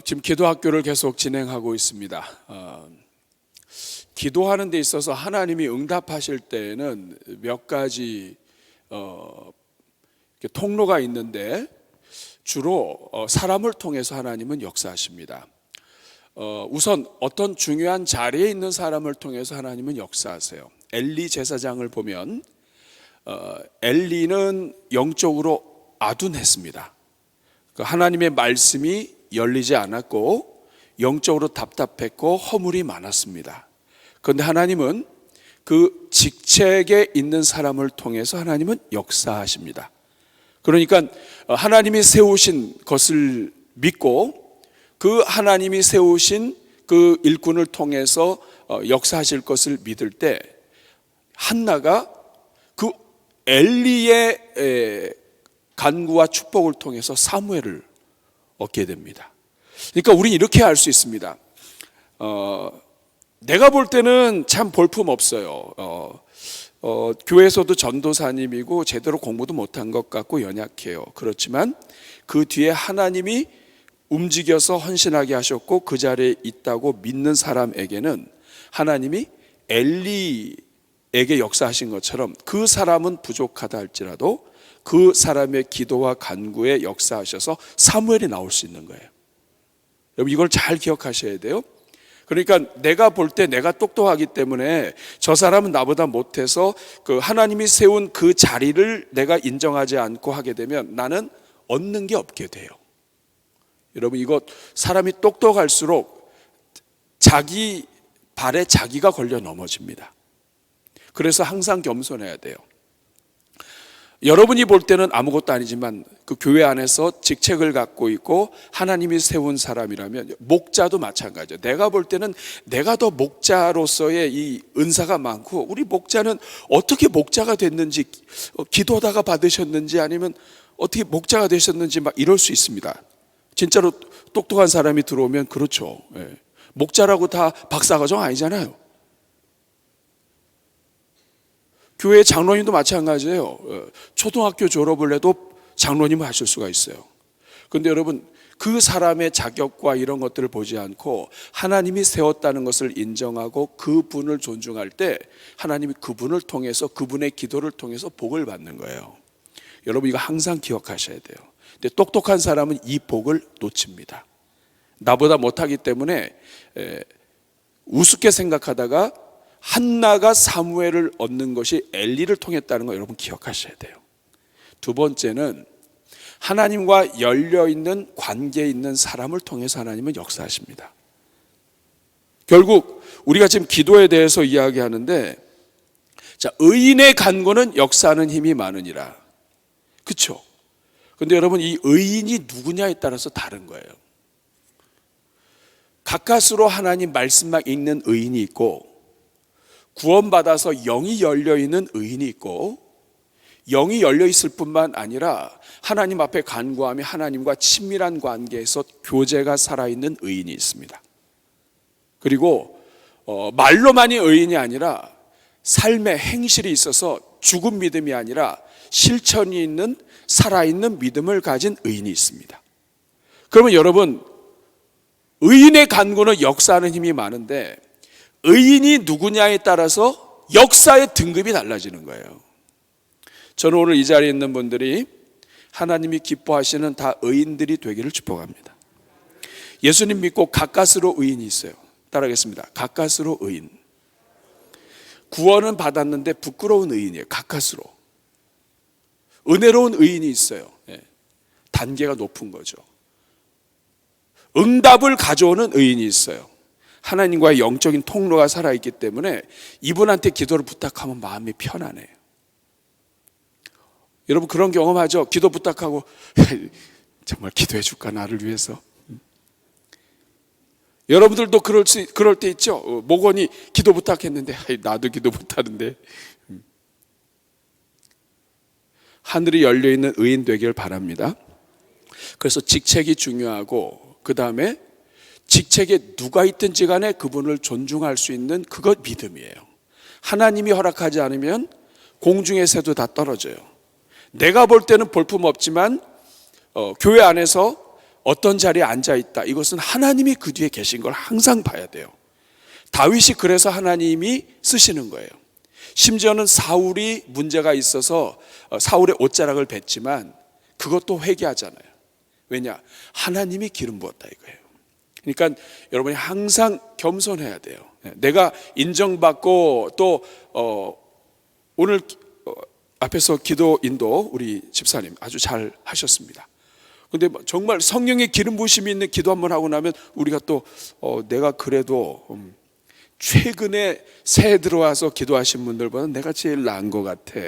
지금 기도학교를 계속 진행하고 있습니다. 기도하는 데 있어서 하나님이 응답하실 때에는 몇 가지 통로가 있는데 주로 사람을 통해서 하나님은 역사하십니다. 우선 어떤 중요한 자리에 있는 사람을 통해서 하나님은 역사하세요. 엘리 제사장을 보면 엘리는 영적으로 아둔했습니다. 하나님의 말씀이 열리지 않았고 영적으로 답답했고 허물이 많았습니다. 그런데 하나님은 그 직책에 있는 사람을 통해서 하나님은 역사하십니다. 그러니까 하나님이 세우신 것을 믿고 그 하나님이 세우신 그 일꾼을 통해서 역사하실 것을 믿을 때 한나가 그 엘리의 간구와 축복을 통해서 사무엘을 얻게 됩니다. 그러니까 우리는 이렇게 알 수 있습니다. 내가 볼 때는 참 볼품 없어요. 교회에서도 전도사님이고 제대로 공부도 못한 것 같고 연약해요. 그렇지만 그 뒤에 하나님이 움직여서 헌신하게 하셨고 그 자리에 있다고 믿는 사람에게는 하나님이 엘리에게 역사하신 것처럼 그 사람은 부족하다 할지라도 그 사람의 기도와 간구에 역사하셔서 사무엘이 나올 수 있는 거예요. 여러분 이걸 잘 기억하셔야 돼요. 그러니까 내가 볼 때 내가 똑똑하기 때문에 저 사람은 나보다 못해서 그 하나님이 세운 그 자리를 내가 인정하지 않고 하게 되면 나는 얻는 게 없게 돼요. 여러분 이거 사람이 똑똑할수록 자기 발에 자기가 걸려 넘어집니다. 그래서 항상 겸손해야 돼요. 여러분이 볼 때는 아무것도 아니지만 그 교회 안에서 직책을 갖고 있고 하나님이 세운 사람이라면 목자도 마찬가지예요. 내가 볼 때는 내가 더 목자로서의 이 은사가 많고 우리 목자는 어떻게 목자가 됐는지 기도하다가 받으셨는지 아니면 어떻게 목자가 되셨는지 막 이럴 수 있습니다. 진짜로 똑똑한 사람이 들어오면 그렇죠. 목자라고 다 박사과정 아니잖아요. 교회 장로님도 마찬가지예요. 초등학교 졸업을 해도 장로님을 하실 수가 있어요. 그런데 여러분 그 사람의 자격과 이런 것들을 보지 않고 하나님이 세웠다는 것을 인정하고 그분을 존중할 때 하나님이 그분을 통해서 그분의 기도를 통해서 복을 받는 거예요. 여러분 이거 항상 기억하셔야 돼요. 근데 똑똑한 사람은 이 복을 놓칩니다. 나보다 못하기 때문에 우습게 생각하다가 한나가 사무엘을 얻는 것이 엘리를 통했다는 거 여러분 기억하셔야 돼요. 두 번째는 하나님과 열려있는 관계에 있는 사람을 통해서 하나님은 역사하십니다. 결국 우리가 지금 기도에 대해서 이야기하는데 자, 의인의 간구는 역사하는 힘이 많으니라. 그렇죠? 그런데 여러분 이 의인이 누구냐에 따라서 다른 거예요. 가까스로 하나님 말씀만 읽는 의인이 있고 구원받아서 영이 열려있는 의인이 있고 영이 열려있을 뿐만 아니라 하나님 앞에 간구하며 하나님과 친밀한 관계에서 교제가 살아있는 의인이 있습니다. 그리고 말로만이 의인이 아니라 삶의 행실이 있어서 죽은 믿음이 아니라 실천이 있는 살아있는 믿음을 가진 의인이 있습니다. 그러면 여러분 의인의 간구는 역사하는 힘이 많은데 의인이 누구냐에 따라서 역사의 등급이 달라지는 거예요. 저는 오늘 이 자리에 있는 분들이 하나님이 기뻐하시는 다 의인들이 되기를 축복합니다. 예수님 믿고 가까스로 의인이 있어요. 따라하겠습니다. 가까스로 의인. 구원은 받았는데 부끄러운 의인이에요. 가까스로. 은혜로운 의인이 있어요. 단계가 높은 거죠. 응답을 가져오는 의인이 있어요. 하나님과의 영적인 통로가 살아있기 때문에 이분한테 기도를 부탁하면 마음이 편안해요. 여러분 그런 경험하죠? 기도 부탁하고 정말 기도해 줄까 나를 위해서? 여러분들도 그럴 때 있죠? 목원이 기도 부탁했는데 나도 기도 못하는데. 하늘이 열려있는 의인 되길 바랍니다. 그래서 직책이 중요하고 그 다음에 직책에 누가 있든지 간에 그분을 존중할 수 있는 그것 믿음이에요. 하나님이 허락하지 않으면 공중의 새도 다 떨어져요. 내가 볼 때는 볼품 없지만 교회 안에서 어떤 자리에 앉아 있다, 이것은 하나님이 그 뒤에 계신 걸 항상 봐야 돼요. 다윗이 그래서 하나님이 쓰시는 거예요. 심지어는 사울이 문제가 있어서 사울의 옷자락을 뱉지만 그것도 회개하잖아요. 왜냐? 하나님이 기름 부었다 이거예요. 그러니까 여러분이 항상 겸손해야 돼요. 내가 인정받고 또 오늘 앞에서 기도 인도 우리 집사님 아주 잘 하셨습니다. 근데 정말 성령의 기름 부으심이 있는 기도 한번 하고 나면 우리가 또 내가 그래도 최근에 새해 들어와서 기도하신 분들보다 내가 제일 나은 것 같아,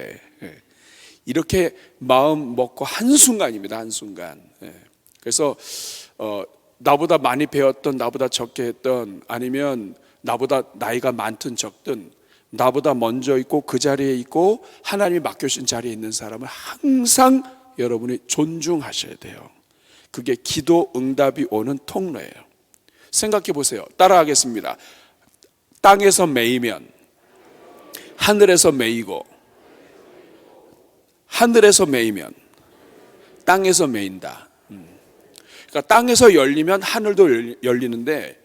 이렇게 마음 먹고 한순간입니다. 한순간. 그래서 나보다 많이 배웠던, 나보다 적게 했던, 아니면 나보다 나이가 많든 적든 나보다 먼저 있고 그 자리에 있고 하나님이 맡겨주신 자리에 있는 사람을 항상 여러분이 존중하셔야 돼요. 그게 기도 응답이 오는 통로예요. 생각해 보세요. 따라하겠습니다. 땅에서 매이면 하늘에서 매이고, 하늘에서 매이면 땅에서 매인다. 그러니까 땅에서 열리면 하늘도 열리는데,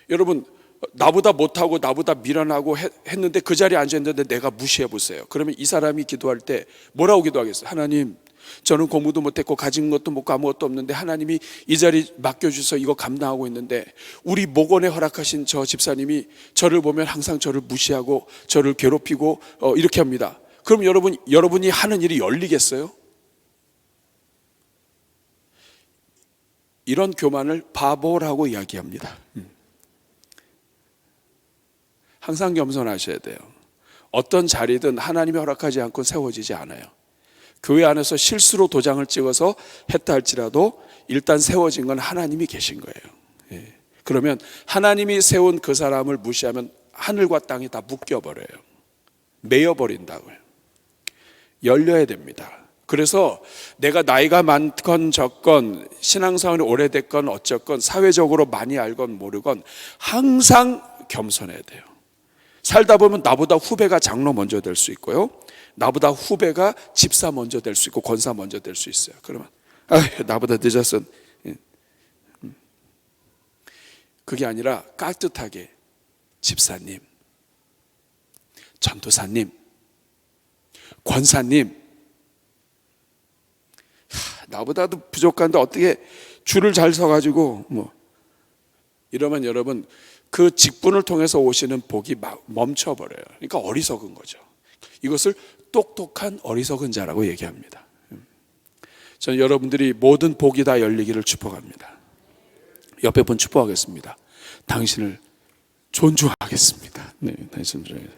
여러분 나보다 못하고 나보다 미련하고 했는데 그 자리에 앉아있는데 내가 무시해 보세요. 그러면 이 사람이 기도할 때 뭐라고 기도하겠어요? 하나님, 저는 공부도 못했고 가진 것도 못고 아무것도 없는데 하나님이 이 자리 맡겨주셔서 이거 감당하고 있는데 우리 목원에 허락하신 저 집사님이 저를 보면 항상 저를 무시하고 저를 괴롭히고 이렇게 합니다. 그럼 여러분이 하는 일이 열리겠어요? 이런 교만을 바보라고 이야기합니다. 항상 겸손하셔야 돼요. 어떤 자리든 하나님이 허락하지 않고 세워지지 않아요. 교회 안에서 실수로 도장을 찍어서 했다 할지라도 일단 세워진 건 하나님이 계신 거예요. 그러면 하나님이 세운 그 사람을 무시하면 하늘과 땅이 다 묶여버려요. 매여버린다고요. 열려야 됩니다. 그래서 내가 나이가 많건 적건 신앙생활이 오래됐건 어쨌건 사회적으로 많이 알건 모르건 항상 겸손해야 돼요. 살다 보면 나보다 후배가 장로 먼저 될 수 있고요, 나보다 후배가 집사 먼저 될 수 있고 권사 먼저 될 수 있어요. 그러면 나보다 늦었어. 그게 아니라 깍듯하게 집사님, 전도사님, 권사님, 나보다도 부족한데 어떻게 줄을 잘 서가지고 이러면 여러분 그 직분을 통해서 오시는 복이 막 멈춰버려요. 그러니까 어리석은 거죠. 이것을 똑똑한 어리석은 자라고 얘기합니다. 저는 여러분들이 모든 복이 다 열리기를 축복합니다. 옆에 분 축복하겠습니다. 당신을 존중하겠습니다. 네, 당신을.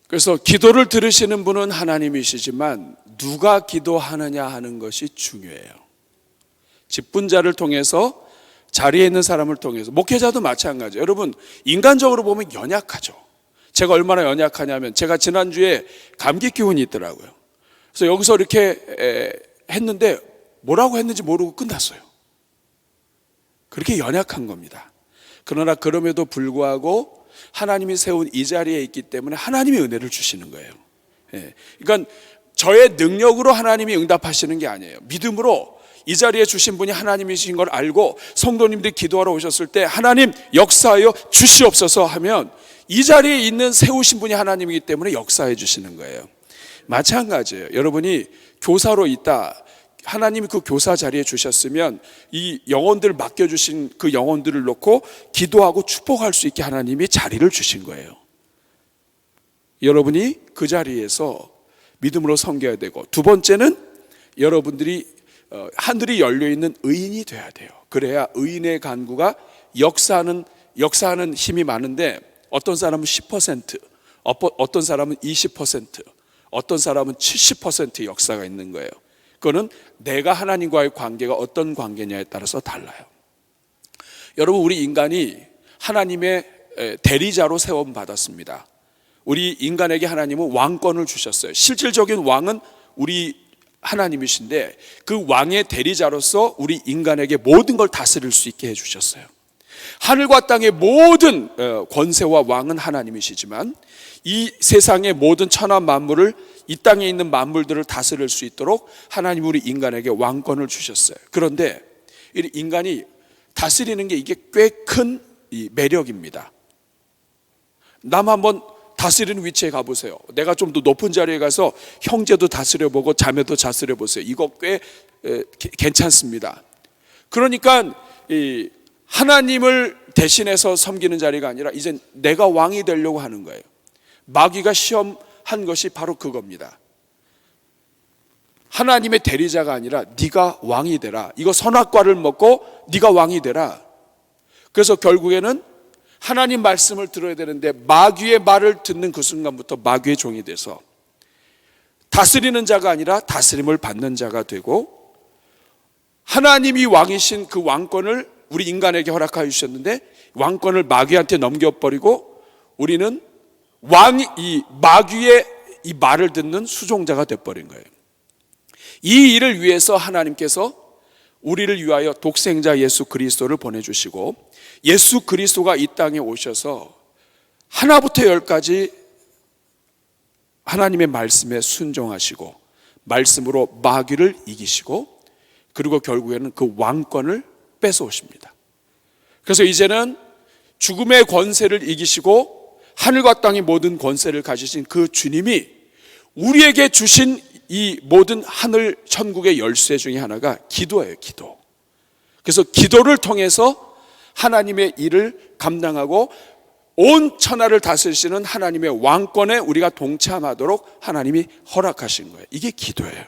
그래서 기도를 들으시는 분은 하나님이시지만 누가 기도하느냐 하는 것이 중요해요. 직분자를 통해서, 자리에 있는 사람을 통해서, 목회자도 마찬가지예요. 여러분 인간적으로 보면 연약하죠. 제가 얼마나 연약하냐면 제가 지난주에 감기 기운이 있더라고요. 그래서 여기서 이렇게 했는데 뭐라고 했는지 모르고 끝났어요. 그렇게 연약한 겁니다. 그러나 그럼에도 불구하고 하나님이 세운 이 자리에 있기 때문에 하나님이 은혜를 주시는 거예요. 그러니까 저의 능력으로 하나님이 응답하시는 게 아니에요. 믿음으로 이 자리에 주신 분이 하나님이신 걸 알고 성도님들이 기도하러 오셨을 때 하나님 역사하여 주시옵소서 하면 이 자리에 있는 세우신 분이 하나님이기 때문에 역사해 주시는 거예요. 마찬가지예요. 여러분이 교사로 있다, 하나님이 그 교사 자리에 주셨으면 이 영혼들을 맡겨주신 그 영혼들을 놓고 기도하고 축복할 수 있게 하나님이 자리를 주신 거예요. 여러분이 그 자리에서 믿음으로 섬겨야 되고, 두 번째는 여러분들이 하늘이 열려있는 의인이 돼야 돼요. 그래야 의인의 간구가 역사하는 힘이 많은데, 어떤 사람은 10%, 어떤 사람은 20%, 어떤 사람은 70% 역사가 있는 거예요. 그거는 내가 하나님과의 관계가 어떤 관계냐에 따라서 달라요. 여러분, 우리 인간이 하나님의 대리자로 세움 받았습니다. 우리 인간에게 하나님은 왕권을 주셨어요. 실질적인 왕은 우리 하나님이신데 그 왕의 대리자로서 우리 인간에게 모든 걸 다스릴 수 있게 해주셨어요. 하늘과 땅의 모든 권세와 왕은 하나님이시지만 이 세상의 모든 천하 만물을 이 땅에 있는 만물들을 다스릴 수 있도록 하나님 우리 인간에게 왕권을 주셨어요. 그런데 이 인간이 다스리는 게 이게 꽤 큰 매력입니다. 남 한번 다스리는 위치에 가보세요. 내가 좀 더 높은 자리에 가서 형제도 다스려보고 자매도 다스려보세요. 이거 꽤 괜찮습니다. 그러니까 하나님을 대신해서 섬기는 자리가 아니라 이제 내가 왕이 되려고 하는 거예요. 마귀가 시험한 것이 바로 그겁니다. 하나님의 대리자가 아니라 네가 왕이 되라. 이거 선악과를 먹고 네가 왕이 되라. 그래서 결국에는 하나님 말씀을 들어야 되는데 마귀의 말을 듣는 그 순간부터 마귀의 종이 돼서 다스리는 자가 아니라 다스림을 받는 자가 되고, 하나님이 왕이신 그 왕권을 우리 인간에게 허락하여 주셨는데 왕권을 마귀한테 넘겨버리고 우리는 이 마귀의 이 말을 듣는 수종자가 돼버린 거예요. 이 일을 위해서 하나님께서 우리를 위하여 독생자 예수 그리스도를 보내주시고, 예수 그리스도가 이 땅에 오셔서 하나부터 열까지 하나님의 말씀에 순종하시고 말씀으로 마귀를 이기시고, 그리고 결국에는 그 왕권을 뺏어오십니다. 그래서 이제는 죽음의 권세를 이기시고 하늘과 땅의 모든 권세를 가지신 그 주님이 우리에게 주신 이 모든 하늘 천국의 열쇠 중에 하나가 기도예요. 기도. 그래서 기도를 통해서 하나님의 일을 감당하고 온 천하를 다스리시는 하나님의 왕권에 우리가 동참하도록 하나님이 허락하신 거예요. 이게 기도예요.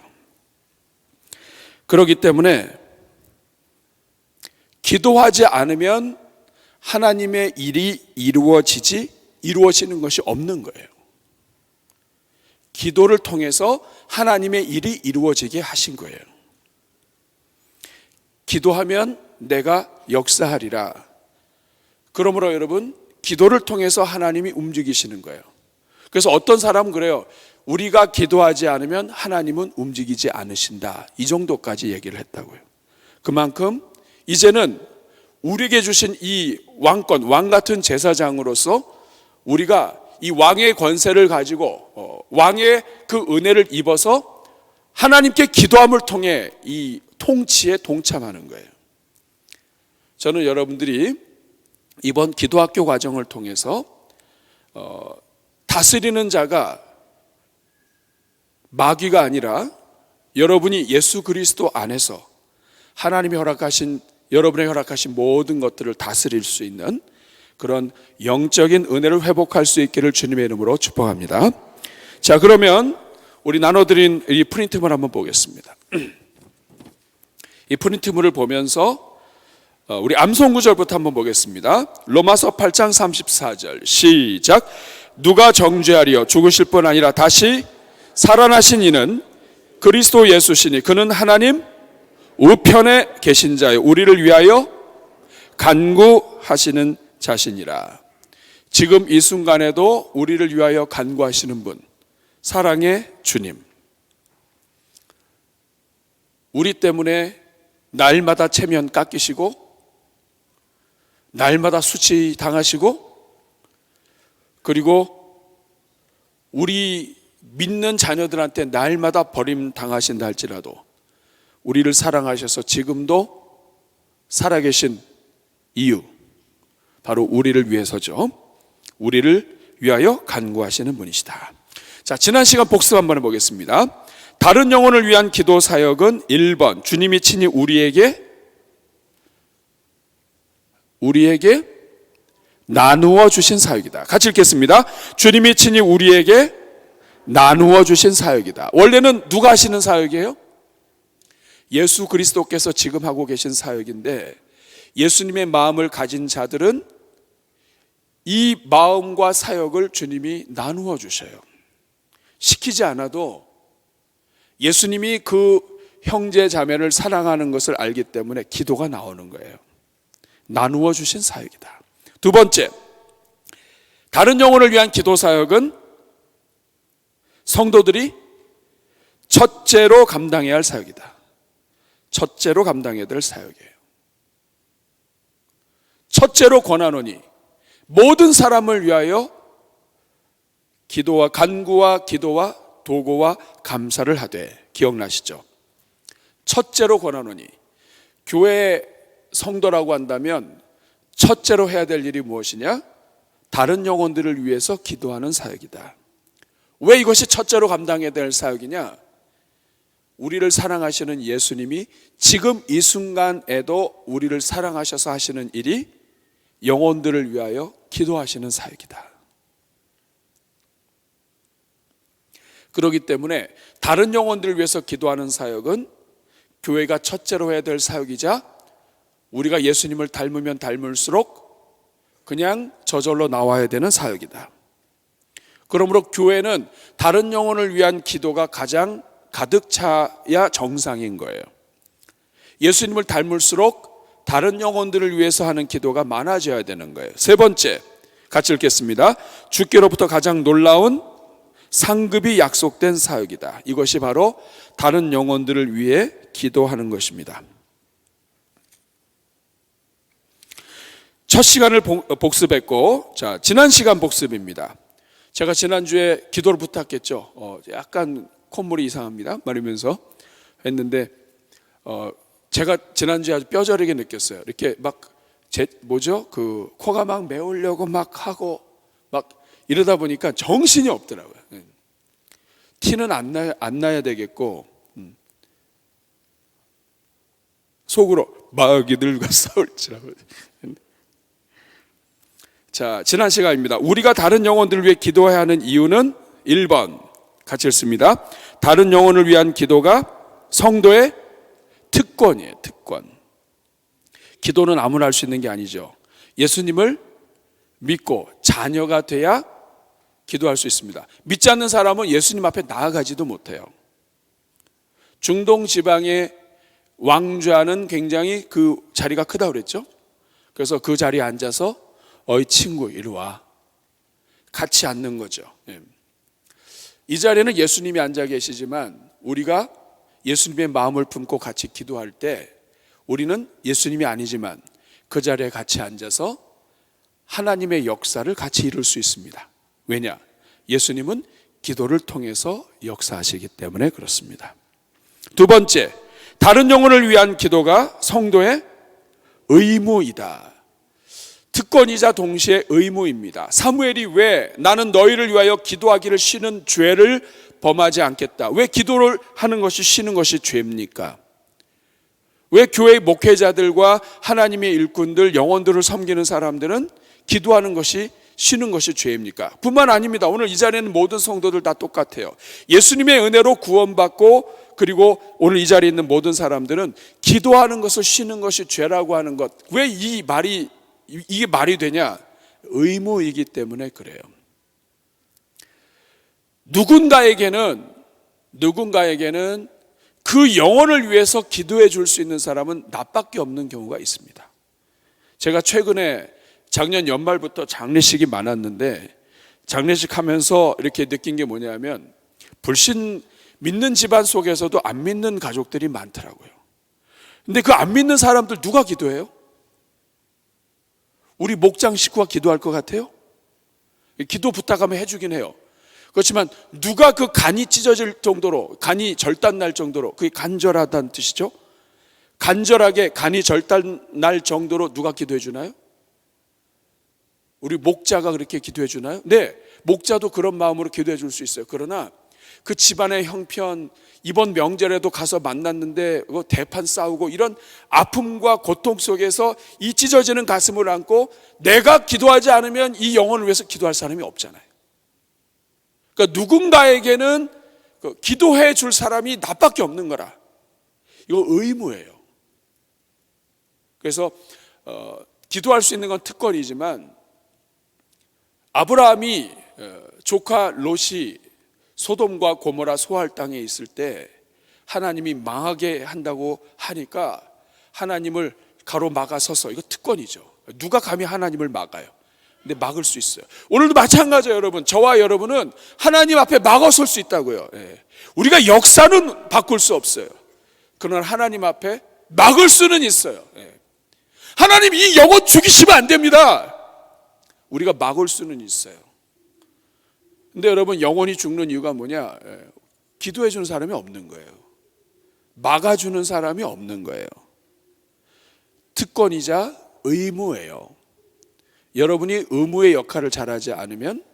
그렇기 때문에 기도하지 않으면 하나님의 일이 이루어지는 것이 없는 거예요. 기도를 통해서 하나님의 일이 이루어지게 하신 거예요. 기도하면 내가 역사하리라. 그러므로 여러분, 기도를 통해서 하나님이 움직이시는 거예요. 그래서 어떤 사람은 그래요. 우리가 기도하지 않으면 하나님은 움직이지 않으신다. 이 정도까지 얘기를 했다고요. 그만큼 이제는 우리에게 주신 이 왕권, 왕 같은 제사장으로서 우리가 이 왕의 권세를 가지고 왕의 그 은혜를 입어서 하나님께 기도함을 통해 이 통치에 동참하는 거예요. 저는 여러분들이 이번 기도학교 과정을 통해서 다스리는 자가 마귀가 아니라 여러분이 예수 그리스도 안에서 하나님이 허락하신, 여러분의 허락하신 모든 것들을 다스릴 수 있는 그런 영적인 은혜를 회복할 수 있기를 주님의 이름으로 축복합니다. 자, 그러면 우리 나눠드린 이 프린트물 한번 보겠습니다. 이 프린트물을 보면서 우리 암송 구절부터 한번 보겠습니다. 로마서 8장 34절 시작. 누가 정죄하리요? 죽으실 뿐 아니라 다시 살아나신 이는 그리스도 예수시니 그는 하나님 우편에 계신 자요 우리를 위하여 간구하시는 자신이라. 지금 이 순간에도 우리를 위하여 간구하시는 분, 사랑의 주님. 우리 때문에 날마다 체면 깎이시고 날마다 수치당하시고, 그리고 우리 믿는 자녀들한테 날마다 버림당하신다 할지라도 우리를 사랑하셔서 지금도 살아계신 이유, 바로 우리를 위해서죠. 우리를 위하여 간구하시는 분이시다. 자, 지난 시간 복습 한번 해보겠습니다. 다른 영혼을 위한 기도 사역은 1번 주님이 친히 우리에게 나누어 주신 사역이다. 같이 읽겠습니다. 주님이 친히 우리에게 나누어 주신 사역이다. 원래는 누가 하시는 사역이에요? 예수 그리스도께서 지금 하고 계신 사역인데, 예수님의 마음을 가진 자들은 이 마음과 사역을 주님이 나누어 주셔요. 시키지 않아도 예수님이 그 형제 자매를 사랑하는 것을 알기 때문에 기도가 나오는 거예요. 나누어 주신 사역이다. 두 번째, 다른 영혼을 위한 기도 사역은 성도들이 첫째로 감당해야 할 사역이다. 첫째로 감당해야 될 사역이에요. 첫째로 권하노니 모든 사람을 위하여 기도와 간구와 기도와 도고와 감사를 하되. 기억나시죠? 첫째로 권하노니, 교회 성도라고 한다면 첫째로 해야 될 일이 무엇이냐? 다른 영혼들을 위해서 기도하는 사역이다. 왜 이것이 첫째로 감당해야 될 사역이냐? 우리를 사랑하시는 예수님이 지금 이 순간에도 우리를 사랑하셔서 하시는 일이 영혼들을 위하여 기도하시는 사역이다. 그렇기 때문에 다른 영혼들을 위해서 기도하는 사역은 교회가 첫째로 해야 될 사역이자, 우리가 예수님을 닮으면 닮을수록 그냥 저절로 나와야 되는 사역이다. 그러므로 교회는 다른 영혼을 위한 기도가 가장 가득 차야 정상인 거예요. 예수님을 닮을수록 다른 영혼들을 위해서 하는 기도가 많아져야 되는 거예요. 세 번째, 같이 읽겠습니다. 주께로부터 가장 놀라운 상급이 약속된 사역이다. 이것이 바로 다른 영혼들을 위해 기도하는 것입니다. 첫 시간을 복습했고, 자, 지난 시간 복습입니다. 제가 지난주에 기도를 부탁했죠. 약간 콧물이 이상합니다 말하면서 했는데, 제가 지난주에 아주 뼈저리게 느꼈어요. 이렇게 막 그 코가 막 메우려고 막 하고 막 이러다 보니까 정신이 없더라고요. 티는 안 나야 되겠고, 속으로 마귀들과 싸울지라고. 자, 지난 시간입니다. 우리가 다른 영혼들을 위해 기도해야 하는 이유는 1번 같이 읽습니다. 다른 영혼을 위한 기도가 성도의 특권이에요. 특권. 기도는 아무나 할 수 있는 게 아니죠. 예수님을 믿고 자녀가 돼야 기도할 수 있습니다. 믿지 않는 사람은 예수님 앞에 나아가지도 못해요. 중동 지방의 왕좌는 굉장히 그 자리가 크다고 그랬죠. 그래서 그 자리에 앉아서 어이 친구 이리 와, 같이 앉는 거죠. 이 자리에는 예수님이 앉아 계시지만 우리가 예수님의 마음을 품고 같이 기도할 때 우리는 예수님이 아니지만 그 자리에 같이 앉아서 하나님의 역사를 같이 이룰 수 있습니다. 왜냐? 예수님은 기도를 통해서 역사하시기 때문에 그렇습니다. 두 번째, 다른 영혼을 위한 기도가 성도의 의무이다. 특권이자 동시에 의무입니다. 사무엘이 왜 나는 너희를 위하여 기도하기를 쉬는 죄를 범하지 않겠다. 왜 기도를 하는 것이 쉬는 것이 죄입니까? 왜 교회의 목회자들과 하나님의 일꾼들, 영혼들을 섬기는 사람들은 기도하는 것이 쉬는 것이 죄입니까? 뿐만 아닙니다. 오늘 이 자리에는 모든 성도들 다 똑같아요. 예수님의 은혜로 구원받고 그리고 오늘 이 자리에 있는 모든 사람들은 기도하는 것을 쉬는 것이 죄라고 하는 것, 왜 이게 말이 되냐? 의무이기 때문에 그래요. 누군가에게는 그 영혼을 위해서 기도해 줄 수 있는 사람은 나밖에 없는 경우가 있습니다. 제가 최근에 작년 연말부터 장례식이 많았는데, 장례식 하면서 이렇게 느낀 게 뭐냐면 불신 믿는 집안 속에서도 안 믿는 가족들이 많더라고요. 근데 그 안 믿는 사람들 누가 기도해요? 우리 목장 식구가 기도할 것 같아요? 기도 부탁하면 해주긴 해요. 그렇지만 누가 그 간이 찢어질 정도로, 간이 절단 날 정도로, 그게 간절하다는 뜻이죠. 간절하게 간이 절단 날 정도로 누가 기도해 주나요? 우리 목자가 그렇게 기도해 주나요? 네, 목자도 그런 마음으로 기도해 줄 수 있어요. 그러나 그 집안의 형편, 이번 명절에도 가서 만났는데 대판 싸우고 이런 아픔과 고통 속에서 이 찢어지는 가슴을 안고 내가 기도하지 않으면 이 영혼을 위해서 기도할 사람이 없잖아요. 그러니까 누군가에게는 기도해 줄 사람이 나밖에 없는 거라. 이거 의무예요. 그래서 기도할 수 있는 건 특권이지만, 아브라함이 조카 롯이 소돔과 고모라 소알 땅에 있을 때 하나님이 망하게 한다고 하니까 하나님을 가로막아서서, 이거 특권이죠. 누가 감히 하나님을 막아요? 근데 막을 수 있어요. 오늘도 마찬가지예요. 여러분, 저와 여러분은 하나님 앞에 막아설 수 있다고요. 우리가 역사는 바꿀 수 없어요. 그러나 하나님 앞에 막을 수는 있어요. 하나님 이 영혼 죽이시면 안 됩니다. 우리가 막을 수는 있어요. 근데 여러분, 영혼이 죽는 이유가 뭐냐? 기도해 주는 사람이 없는 거예요. 막아주는 사람이 없는 거예요. 특권이자 의무예요. 여러분이 의무의 역할을 잘하지 않으면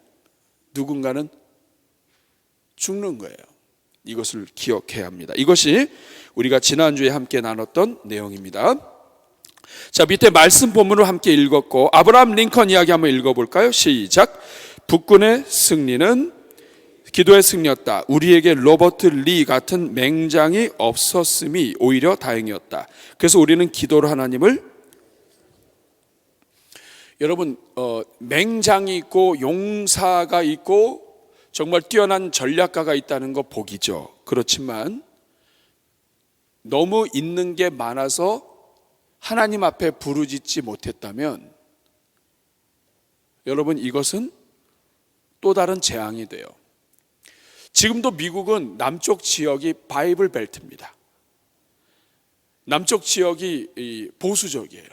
누군가는 죽는 거예요. 이것을 기억해야 합니다. 이것이 우리가 지난주에 함께 나눴던 내용입니다. 자, 밑에 말씀 본문을 함께 읽었고 아브라함 링컨 이야기 한번 읽어볼까요? 시작. 북군의 승리는 기도의 승리였다. 우리에게 로버트 리 같은 맹장이 없었음이 오히려 다행이었다. 그래서 우리는 기도로 하나님을, 여러분, 맹장이 있고 용사가 있고 정말 뛰어난 전략가가 있다는 거 복이죠. 그렇지만 너무 있는 게 많아서 하나님 앞에 부르짖지 못했다면 여러분, 이것은 또 다른 재앙이 돼요. 지금도 미국은 남쪽 지역이 바이블 벨트입니다. 남쪽 지역이 보수적이에요.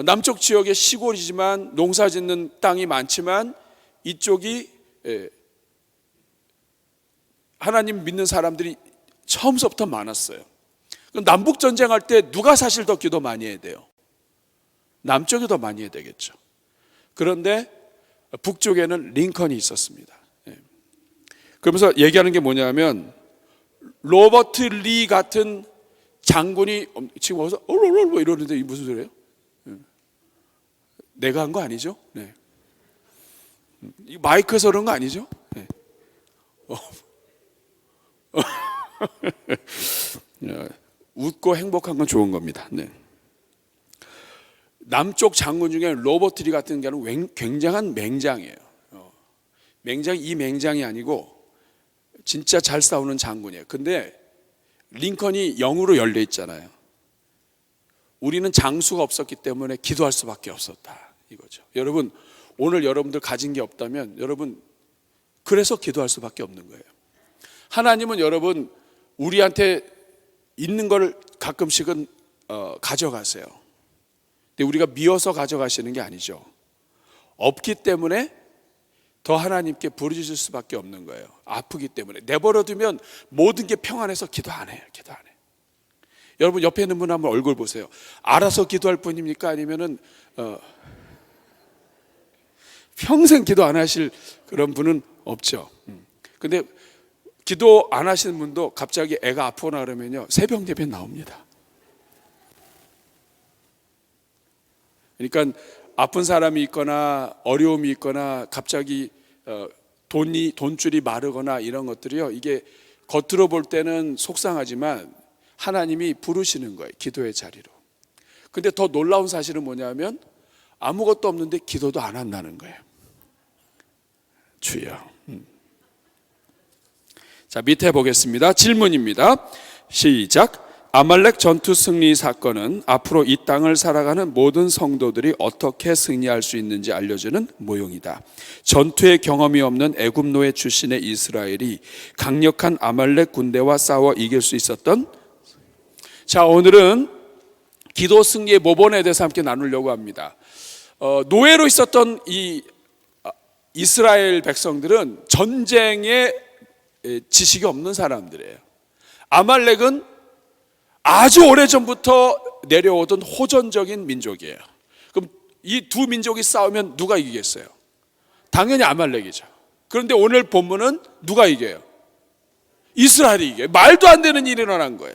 남쪽 지역의 시골이지만 농사 짓는 땅이 많지만 이쪽이 하나님 믿는 사람들이 처음서부터 많았어요. 남북 전쟁할 때 누가 사실 더 기도 많이 해야 돼요? 남쪽이 더 많이 해야 되겠죠. 그런데 북쪽에는 링컨이 있었습니다. 그러면서 얘기하는 게 뭐냐면 로버트 리 같은 장군이 지금 와서 뭐 이러는데 무슨 소리예요? 내가 한 거 아니죠? 네. 이 마이크에서 그런 거 아니죠? 네. 웃고 행복한 건 좋은 겁니다. 네. 남쪽 장군 중에 로버트 리 같은 경우는 굉장한 맹장이에요. 이 맹장이 아니고 진짜 잘 싸우는 장군이에요. 근데 링컨이 영으로 열려 있잖아요. 우리는 장수가 없었기 때문에 기도할 수밖에 없었다, 이거죠. 여러분, 오늘 여러분들 가진 게 없다면 여러분 그래서 기도할 수밖에 없는 거예요. 하나님은 여러분 우리한테 있는 걸 가끔씩은 가져가세요. 근데 우리가 미워서 가져가시는 게 아니죠. 없기 때문에 더 하나님께 부르짖을 수밖에 없는 거예요. 아프기 때문에. 내버려두면 모든 게 평안해서 기도 안 해요. 기도 안 해요. 여러분 옆에 있는 분 한번 얼굴 보세요. 알아서 기도할 뿐입니까? 아니면은 평생 기도 안 하실 그런 분은 없죠. 근데 기도 안 하시는 분도 갑자기 애가 아프거나 그러면요, 새벽 예배 나옵니다. 그러니까 아픈 사람이 있거나 어려움이 있거나 갑자기 돈줄이 마르거나 이런 것들이요, 이게 겉으로 볼 때는 속상하지만 하나님이 부르시는 거예요, 기도의 자리로. 근데 더 놀라운 사실은 뭐냐면 아무것도 없는데 기도도 안 한다는 거예요. 주여. 자, 밑에 보겠습니다. 질문입니다. 시작. 아말렉 전투 승리 사건은 앞으로 이 땅을 살아가는 모든 성도들이 어떻게 승리할 수 있는지 알려주는 모형이다. 전투의 경험이 없는 애굽 노예 출신의 이스라엘이 강력한 아말렉 군대와 싸워 이길 수 있었던. 자, 오늘은 기도 승리의 모본에 대해서 함께 나누려고 합니다. 노예로 있었던 이 이스라엘 백성들은 전쟁에 지식이 없는 사람들이에요. 아말렉은 아주 오래전부터 내려오던 호전적인 민족이에요. 그럼 이 두 민족이 싸우면 누가 이기겠어요? 당연히 아말렉이죠. 그런데 오늘 본문은 누가 이겨요? 이스라엘이 이겨요. 말도 안 되는 일이 일어난 거예요.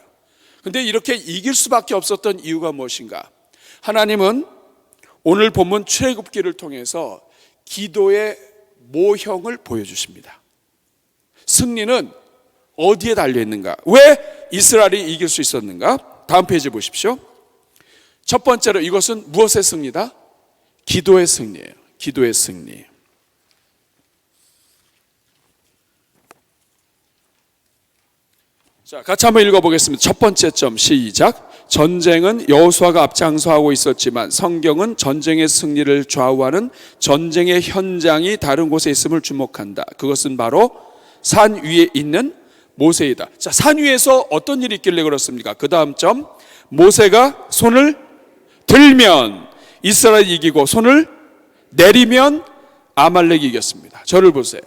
그런데 이렇게 이길 수밖에 없었던 이유가 무엇인가? 하나님은 오늘 본문 출애굽기를 통해서 기도의 모형을 보여주십니다. 승리는 어디에 달려있는가? 왜 이스라엘이 이길 수 있었는가? 다음 페이지 보십시오. 첫 번째로 이것은 무엇의 승리다? 기도의 승리예요. 기도의 승리. 자, 같이 한번 읽어보겠습니다. 첫 번째 점, 시작. 전쟁은 여호수아가 앞장서하고 있었지만 성경은 전쟁의 승리를 좌우하는 전쟁의 현장이 다른 곳에 있음을 주목한다. 그것은 바로 산 위에 있는 모세이다. 자, 산 위에서 어떤 일이 있길래 그렇습니까? 그 다음 점, 모세가 손을 들면 이스라엘이 이기고 손을 내리면 아말렉이 이겼습니다. 저를 보세요.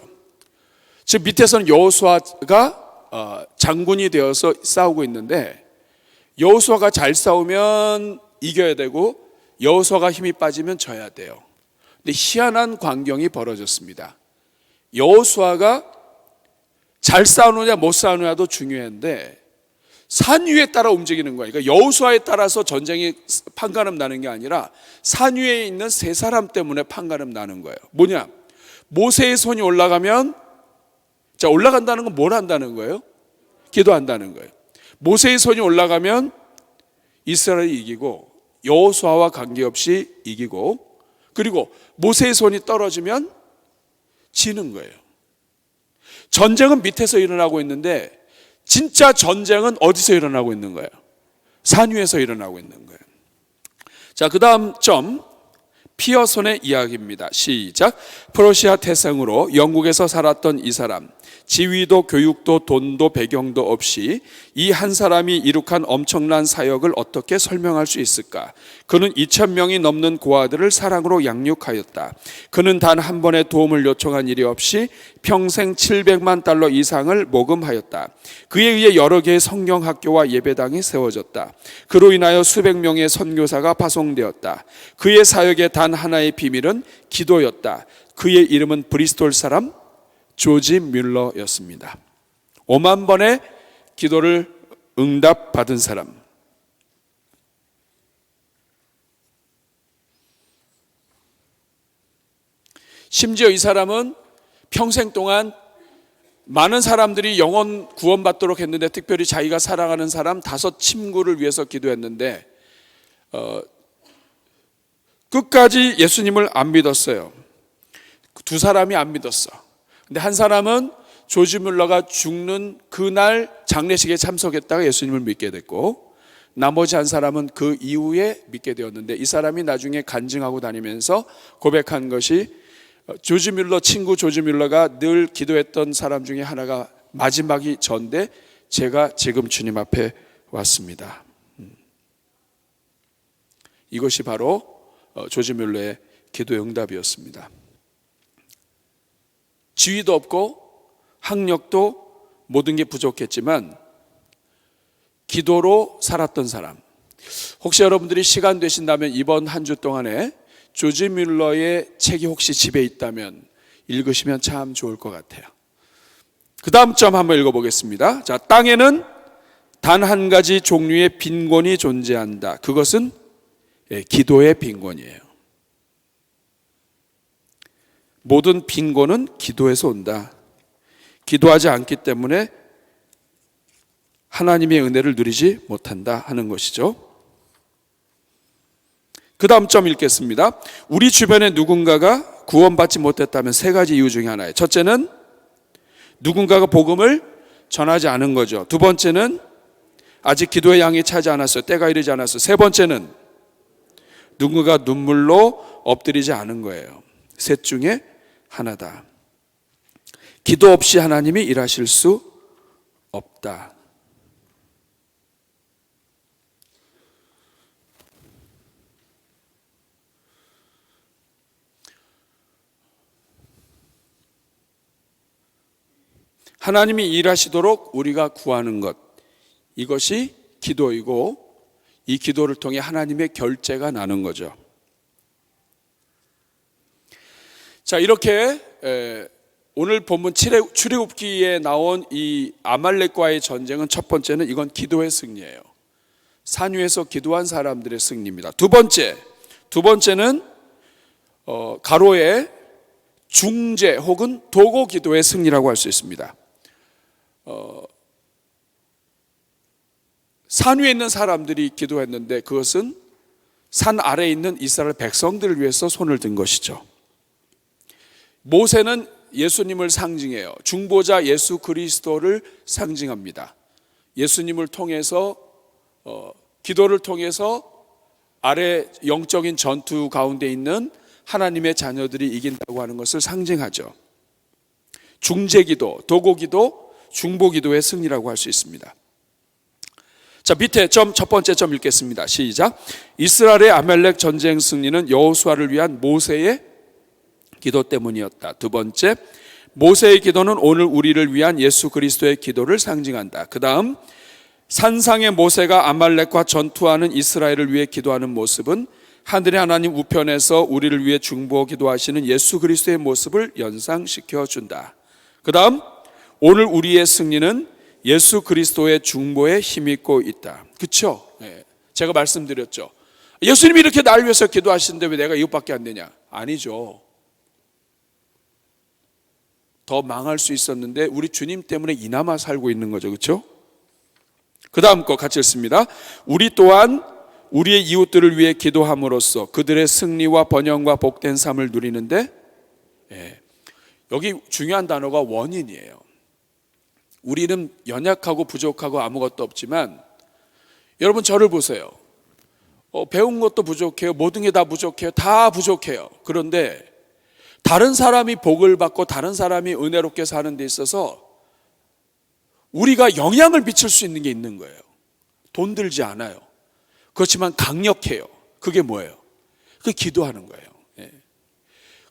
지금 밑에서는 여호수아가 장군이 되어서 싸우고 있는데, 여호수아가 잘 싸우면 이겨야 되고 여호수아가 힘이 빠지면 져야 돼요. 근데 희한한 광경이 벌어졌습니다. 여호수아가 잘 싸우느냐 못 싸우느냐도 중요한데 산 위에 따라 움직이는 거예요. 그러니까 여호수아에 따라서 전쟁이 판가름 나는 게 아니라 산 위에 있는 세 사람 때문에 판가름 나는 거예요. 뭐냐? 모세의 손이 올라가면, 자, 올라간다는 건 뭘 한다는 거예요? 기도한다는 거예요. 모세의 손이 올라가면 이스라엘이 이기고 여호수아와 관계없이 이기고, 그리고 모세의 손이 떨어지면 지는 거예요. 전쟁은 밑에서 일어나고 있는데 진짜 전쟁은 어디서 일어나고 있는 거예요? 산 위에서 일어나고 있는 거예요. 자, 그 다음 점, 피어손의 이야기입니다. 시작. 프로시아 태생으로 영국에서 살았던 이 사람, 지위도 교육도 돈도 배경도 없이 이 한 사람이 이룩한 엄청난 사역을 어떻게 설명할 수 있을까? 그는 2,000명이 넘는 고아들을 사랑으로 양육하였다. 그는 단 한 번의 도움을 요청한 일이 없이 평생 700만 달러 이상을 모금하였다. 그에 의해 여러 개의 성경학교와 예배당이 세워졌다. 그로 인하여 수백 명의 선교사가 파송되었다. 그의 사역의 단 하나의 비밀은 기도였다. 그의 이름은 브리스톨 사람 조지 뮬러였습니다. 5만 번의 기도를 응답받은 사람. 심지어 이 사람은 평생 동안 많은 사람들이 영혼 구원받도록 했는데, 특별히 자기가 사랑하는 사람 5 친구를 위해서 기도했는데 끝까지 예수님을 안 믿었어요. 2 사람이 안 믿었어. 근데 한 사람은 조지 뮬러가 죽는 그날 장례식에 참석했다가 예수님을 믿게 됐고, 나머지 한 사람은 그 이후에 믿게 되었는데, 이 사람이 나중에 간증하고 다니면서 고백한 것이, 조지 뮬러 친구 조지 뮬러가 늘 기도했던 사람 중에 하나가 마지막이 전데 제가 지금 주님 앞에 왔습니다. 이것이 바로 조지 뮬러의 기도의 응답이었습니다. 지위도 없고 학력도 모든 게 부족했지만 기도로 살았던 사람. 혹시 여러분들이 시간 되신다면 이번 한 주 동안에 조지 뮬러의 책이 혹시 집에 있다면 읽으시면 참 좋을 것 같아요. 그 다음 점 한번 읽어보겠습니다. 자, 땅에는 단 한 가지 종류의 빈곤이 존재한다. 그것은 기도의 빈곤이에요. 모든 빈곤은 기도에서 온다. 기도하지 않기 때문에 하나님의 은혜를 누리지 못한다 하는 것이죠. 그 다음 점 읽겠습니다. 우리 주변에 누군가가 구원받지 못했다면 3가지 이유 중에 하나예요. 첫째는 누군가가 복음을 전하지 않은 거죠. 2번째는 아직 기도의 양이 차지 않았어요. 때가 이르지 않았어요. 3번째는 누군가가 눈물로 엎드리지 않은 거예요. 셋 중에 하나다. 기도 없이 하나님이 일하실 수 없다. 하나님이 일하시도록 우리가 구하는 것, 이것이 기도이고, 이 기도를 통해 하나님의 결제가 나는 거죠. 자, 이렇게 오늘 본문 출애굽기에 나온 이 아말렉과의 전쟁은, 첫 번째는 이건 기도의 승리예요. 산 위에서 기도한 사람들의 승리입니다. 두 번째는 가로의 중재 혹은 도고 기도의 승리라고 할 수 있습니다. 산 위에 있는 사람들이 기도했는데 그것은 산 아래에 있는 이스라엘 백성들을 위해서 손을 든 것이죠. 모세는 예수님을 상징해요. 중보자 예수 그리스도를 상징합니다. 예수님을 통해서 기도를 통해서 아래 영적인 전투 가운데 있는 하나님의 자녀들이 이긴다고 하는 것을 상징하죠. 중재기도, 도고기도, 중보기도의 승리라고 할 수 있습니다. 자, 밑에 첫 번째 점 읽겠습니다. 시작. 이스라엘의 아말렉 전쟁 승리는 여호수아를 위한 모세의 기도 때문이었다. 두 번째, 모세의 기도는 오늘 우리를 위한 예수 그리스도의 기도를 상징한다. 그 다음, 산상의 모세가 아말렉과 전투하는 이스라엘을 위해 기도하는 모습은 하늘의 하나님 우편에서 우리를 위해 중보 기도하시는 예수 그리스도의 모습을 연상시켜 준다. 그 다음, 오늘 우리의 승리는 예수 그리스도의 중보에 힘입고 있다. 그렇죠? 제가 말씀드렸죠. 예수님이 이렇게 나를 위해서 기도하시는데 왜 내가 이것밖에 안 되냐? 아니죠. 더 망할 수 있었는데 우리 주님 때문에 이나마 살고 있는 거죠. 그렇죠? 그 다음 거 같이 읽습니다. 우리 또한 우리의 이웃들을 위해 기도함으로써 그들의 승리와 번영과 복된 삶을 누리는데, 여기 중요한 단어가 원인이에요. 우리는 연약하고 부족하고 아무것도 없지만, 여러분 저를 보세요. 배운 것도 부족해요. 모든 게 다 부족해요. 다 부족해요. 그런데 다른 사람이 복을 받고 다른 사람이 은혜롭게 사는 데 있어서 우리가 영향을 미칠 수 있는 게 있는 거예요. 돈 들지 않아요. 그렇지만 강력해요. 그게 뭐예요? 그 기도하는 거예요.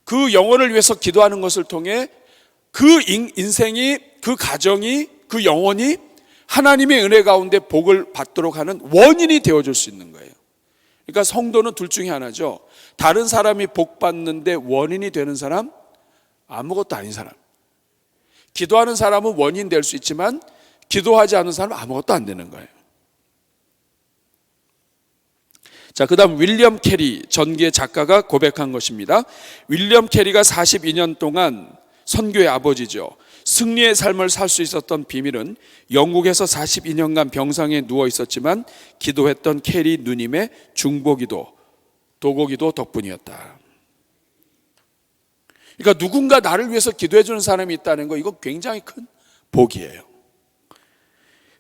그 영혼을 위해서 기도하는 것을 통해 그 인생이, 그 가정이, 그 영혼이 하나님의 은혜 가운데 복을 받도록 하는 원인이 되어줄 수 있는 거예요. 그러니까 성도는 둘 중에 하나죠. 다른 사람이 복 받는데 원인이 되는 사람, 아무것도 아닌 사람. 기도하는 사람은 원인 될 수 있지만 기도하지 않은 사람은 아무것도 안 되는 거예요. 자, 그 다음 윌리엄 캐리 전기의 작가가 고백한 것입니다. 윌리엄 캐리가 42년 동안 선교의 아버지죠. 승리의 삶을 살 수 있었던 비밀은 영국에서 42년간 병상에 누워 있었지만 기도했던 캐리 누님의 중보기도, 도고기도 덕분이었다. 그러니까 누군가 나를 위해서 기도해 주는 사람이 있다는 거, 이거 굉장히 큰 복이에요.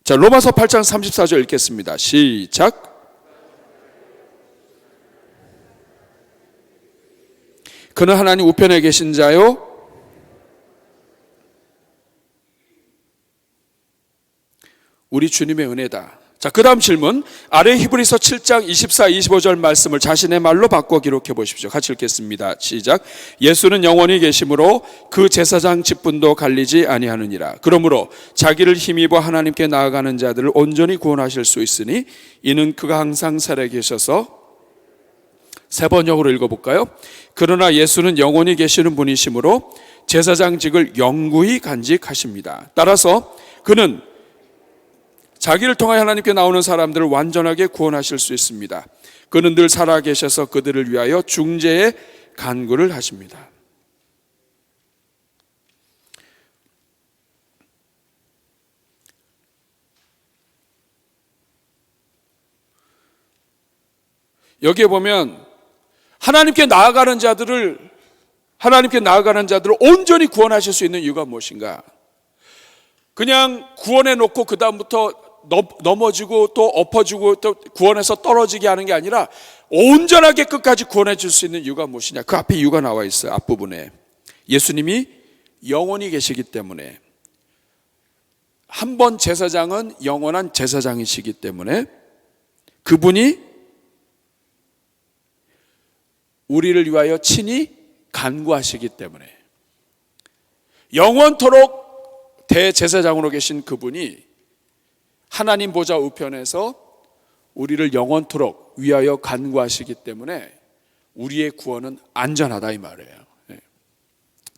자, 로마서 8장 34절 읽겠습니다. 시작. 그는 하나님 우편에 계신 자요 우리 주님의 은혜다. 자, 그 다음 질문. 아래 히브리서 7장 24, 25절 말씀을 자신의 말로 바꿔 기록해 보십시오. 같이 읽겠습니다. 시작. 예수는 영원히 계심으로 그 제사장 직분도 갈리지 아니하느니라. 그러므로 자기를 힘입어 하나님께 나아가는 자들을 온전히 구원하실 수 있으니 이는 그가 항상 살아 계셔서, 세 번역으로 읽어볼까요? 그러나 예수는 영원히 계시는 분이시므로 제사장직을 영구히 간직하십니다. 따라서 그는 자기를 통하여 하나님께 나오는 사람들을 완전하게 구원하실 수 있습니다. 그는 늘 살아 계셔서 그들을 위하여 중재의 간구를 하십니다. 여기에 보면 하나님께 나아가는 자들을 온전히 구원하실 수 있는 이유가 무엇인가? 그냥 구원해 놓고 그 다음부터 넘어지고 또 엎어지고 또 구원해서 떨어지게 하는 게 아니라 온전하게 끝까지 구원해 줄 수 있는 이유가 무엇이냐? 그 앞에 이유가 나와 있어요. 앞부분에. 예수님이 영원히 계시기 때문에, 한 번 제사장은 영원한 제사장이시기 때문에, 그분이 우리를 위하여 친히 간구하시기 때문에, 영원토록 대제사장으로 계신 그분이 하나님 보좌 우편에서 우리를 영원토록 위하여 간구하시기 때문에 우리의 구원은 안전하다 이 말이에요.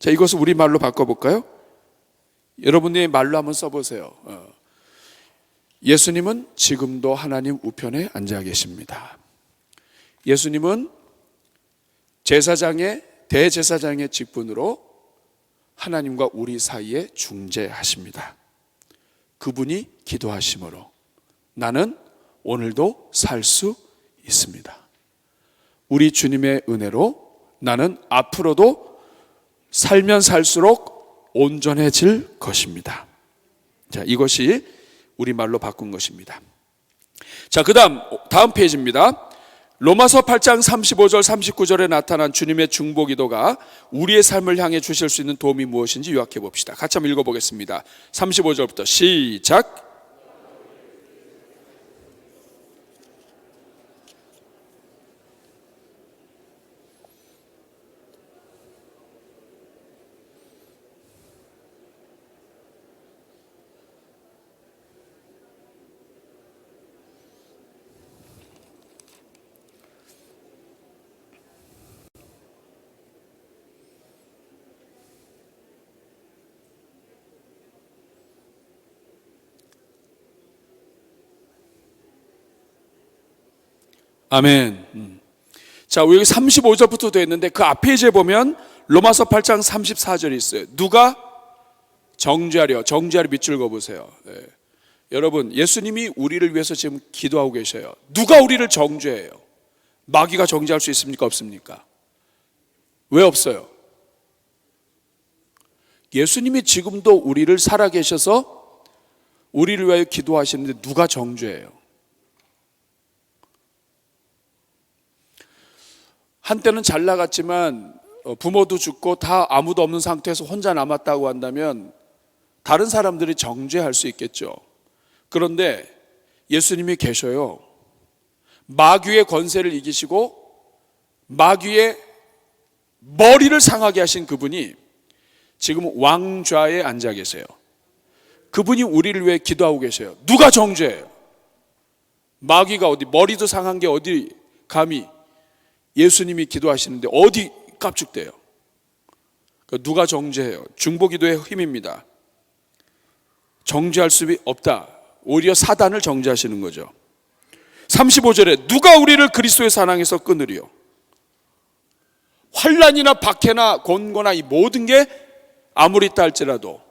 자, 이것을 우리 말로 바꿔볼까요? 여러분의 말로 한번 써보세요. 예수님은 지금도 하나님 우편에 앉아 계십니다. 예수님은 대제사장의 직분으로 하나님과 우리 사이에 중재하십니다. 그분이 기도하심으로 나는 오늘도 살 수 있습니다. 우리 주님의 은혜로 나는 앞으로도 살면 살수록 온전해질 것입니다. 자, 이것이 우리말로 바꾼 것입니다. 자, 다음 페이지입니다. 로마서 8장 35절 39절에 나타난 주님의 중보기도가 우리의 삶을 향해 주실 수 있는 도움이 무엇인지 요약해 봅시다. 같이 한번 읽어보겠습니다. 35절부터 시작. 아멘. 자, 여기 35절부터 되어 있는데 그 앞에 이제 보면 로마서 8장 34절이 있어요. 누가 정죄하려 밑줄 그어보세요. 네. 여러분, 예수님이 우리를 위해서 지금 기도하고 계셔요. 누가 우리를 정죄해요? 마귀가 정죄할 수 있습니까? 없습니까? 왜 없어요? 예수님이 지금도 우리를 살아계셔서 우리를 위하여 기도하시는데 누가 정죄해요? 한때는 잘 나갔지만 부모도 죽고 다 아무도 없는 상태에서 혼자 남았다고 한다면 다른 사람들이 정죄할 수 있겠죠. 그런데 예수님이 계셔요. 마귀의 권세를 이기시고 마귀의 머리를 상하게 하신 그분이 지금 왕좌에 앉아 계세요. 그분이 우리를 위해 기도하고 계셔요. 누가 정죄해요? 마귀가 어디, 머리도 상한 게 어디 감히 예수님이 기도하시는데 어디 깝죽대요? 누가 정죄해요? 중보기도의 힘입니다. 정죄할 수 없다. 오히려 사단을 정죄하시는 거죠. 35절에 누가 우리를 그리스도의 사랑에서 끊으리요? 환난이나 박해나 곤고나 이 모든 게 아무리 있다 할지라도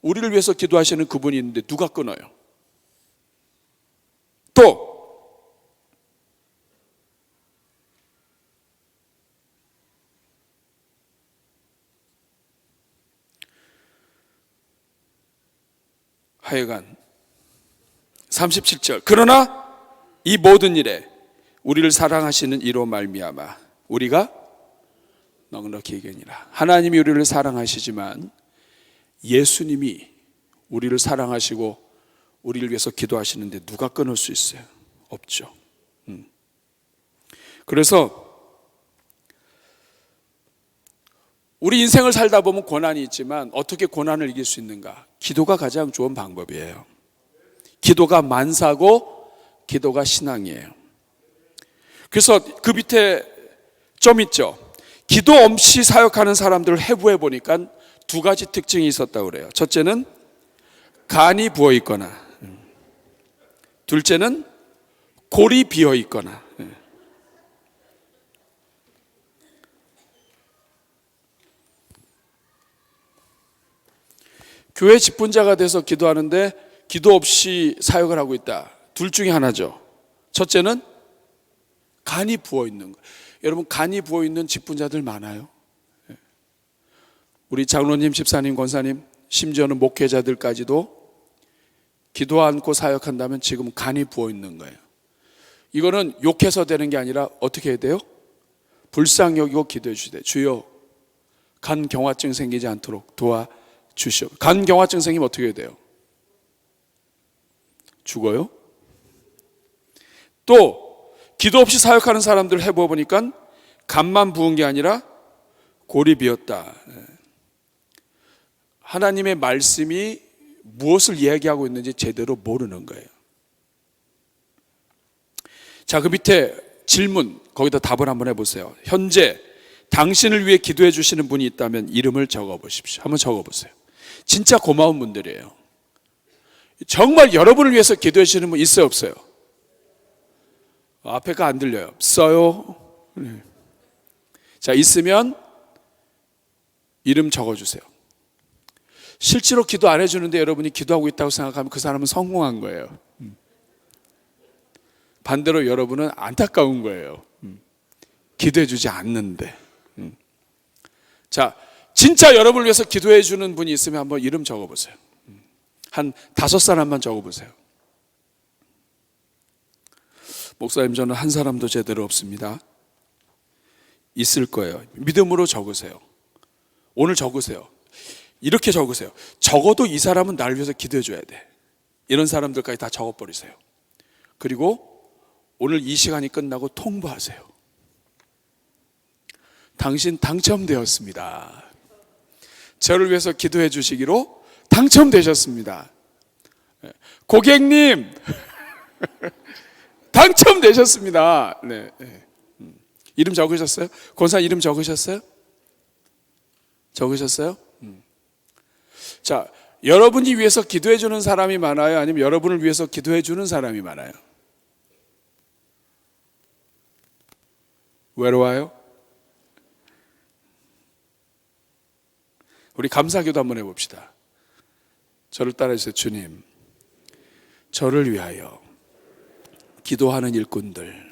우리를 위해서 기도하시는 그분이 있는데 누가 끊어요? 또 하여간 37절 그러나 이 모든 일에 우리를 사랑하시는 이로 말미암아 우리가 넉넉히 이기니라. 하나님이 우리를 사랑하시지만 예수님이 우리를 사랑하시고 우리를 위해서 기도하시는데 누가 끊을 수 있어요? 없죠. 그래서 우리 인생을 살다 보면 고난이 있지만 어떻게 고난을 이길 수 있는가? 기도가 가장 좋은 방법이에요. 기도가 만사고 기도가 신앙이에요. 그래서 그 밑에 점 있죠. 기도 없이 사역하는 사람들을 해부해 보니까 두 가지 특징이 있었다고 그래요. 첫째는 간이 부어 있거나, 둘째는 골이 비어 있거나. 교회 직분자가 돼서 기도하는데 기도 없이 사역을 하고 있다. 둘 중에 하나죠. 첫째는 간이 부어 있는 거. 여러분, 간이 부어 있는 직분자들 많아요. 우리 장로님, 집사님, 권사님, 심지어는 목회자들까지도 기도 않고 사역한다면 지금 간이 부어 있는 거예요. 이거는 욕해서 되는 게 아니라 어떻게 해야 돼요? 불쌍히 여기고 기도해 주시되 주여 간 경화증 생기지 않도록 도와주시오. 간 경화증 생기면 어떻게 해야 돼요? 죽어요? 또 기도 없이 사역하는 사람들을 해보니까 간만 부은 게 아니라 골이 비었다. 하나님의 말씀이 무엇을 이야기하고 있는지 제대로 모르는 거예요. 자, 그 밑에 질문, 거기다 답을 한번 해보세요. 현재 당신을 위해 기도해 주시는 분이 있다면 이름을 적어보십시오. 한번 적어보세요. 진짜 고마운 분들이에요. 정말 여러분을 위해서 기도해 주시는 분 있어요, 없어요? 앞에가 안 들려요. 없어요. 자, 있으면 이름 적어주세요. 실제로 기도 안 해주는데 여러분이 기도하고 있다고 생각하면 그 사람은 성공한 거예요. 반대로 여러분은 안타까운 거예요. 기도해 주지 않는데. 자, 진짜 여러분을 위해서 기도해 주는 분이 있으면 한번 이름 적어보세요. 한 5사람만 적어보세요. 목사님, 저는 한 사람도 제대로 없습니다. 있을 거예요. 믿음으로 적으세요. 오늘 적으세요. 이렇게 적으세요. 적어도 이 사람은 나를 위해서 기도해 줘야 돼. 이런 사람들까지 다 적어버리세요. 그리고 오늘 이 시간이 끝나고 통보하세요. 당신 당첨되었습니다. 저를 위해서 기도해 주시기로 당첨되셨습니다. 고객님 당첨되셨습니다. 네. 이름 적으셨어요? 권사 이름 적으셨어요? 적으셨어요? 자, 여러분이 위해서 기도해 주는 사람이 많아요? 아니면 여러분을 위해서 기도해 주는 사람이 많아요? 외로워요? 우리 감사기도 한번 해봅시다. 저를 따라주세요. 주님, 저를 위하여 기도하는 일꾼들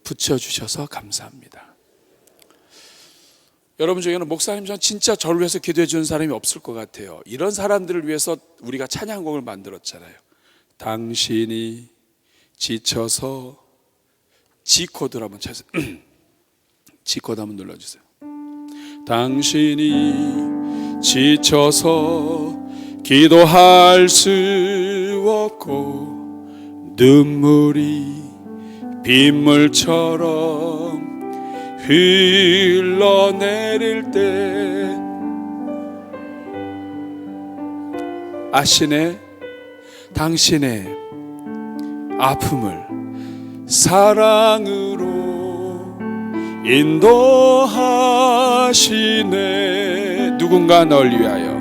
붙여주셔서 감사합니다. 여러분 중에는 목사님, 전 진짜 저를 위해서 기도해 주는 사람이 없을 것 같아요. 이런 사람들을 위해서 우리가 찬양곡을 만들었잖아요. 당신이 지쳐서 G코드를 한번 찾으세요. G코드 한번 눌러주세요. 당신이 지쳐서 기도할 수 없고 눈물이 빗물처럼 흘러내릴 때 아시네? 당신의 아픔을 사랑으로 인도하시네. 누군가 널 위하여,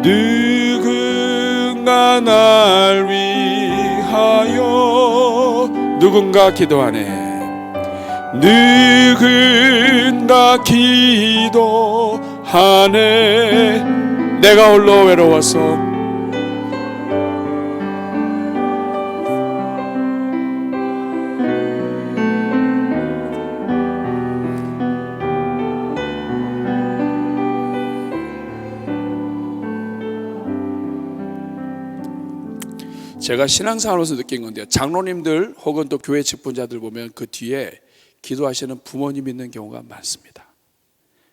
누군가 날 위하여, 누군가 기도하네. 누군가 기도하네. 내가 홀로 외로워서 제가 신앙생활로서 느낀 건데요, 장로님들 혹은 또 교회 직분자들 보면 그 뒤에 기도하시는 부모님 있는 경우가 많습니다.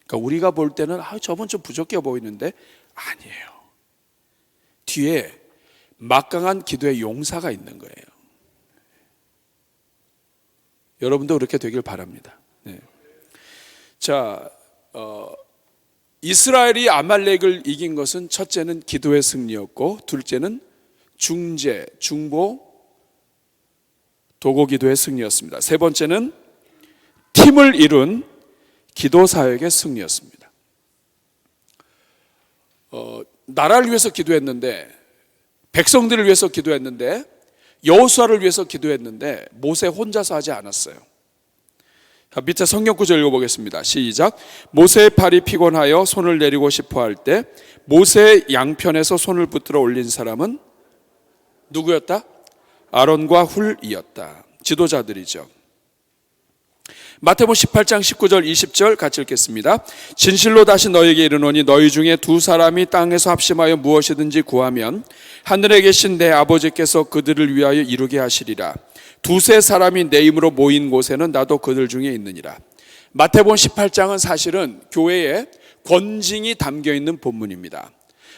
그러니까 우리가 볼 때는 저분 좀 부족해 보이는데 아니에요. 뒤에 막강한 기도의 용사가 있는 거예요. 여러분도 그렇게 되길 바랍니다. 네. 자, 이스라엘이 아말렉을 이긴 것은 첫째는 기도의 승리였고, 둘째는 중재, 중보, 도고 기도의 승리였습니다. 세 번째는 팀을 이룬 기도 사역의 승리였습니다. 나라를 위해서 기도했는데, 백성들을 위해서 기도했는데, 여호수아를 위해서 기도했는데 모세 혼자서 하지 않았어요. 밑에 성경 구절 읽어보겠습니다. 시작. 모세의 팔이 피곤하여 손을 내리고 싶어 할 때 모세의 양편에서 손을 붙들어 올린 사람은 누구였다? 아론과 훌이었다. 지도자들이죠. 마태복음 18장 19절 20절 같이 읽겠습니다. 진실로 다시 너희에게 이르노니 너희 중에 두 사람이 땅에서 합심하여 무엇이든지 구하면 하늘에 계신 내 아버지께서 그들을 위하여 이루게 하시리라. 두세 사람이 내 이름으로 모인 곳에는 나도 그들 중에 있느니라. 마태복음 18장은 사실은 교회에 권징이 담겨 있는 본문입니다.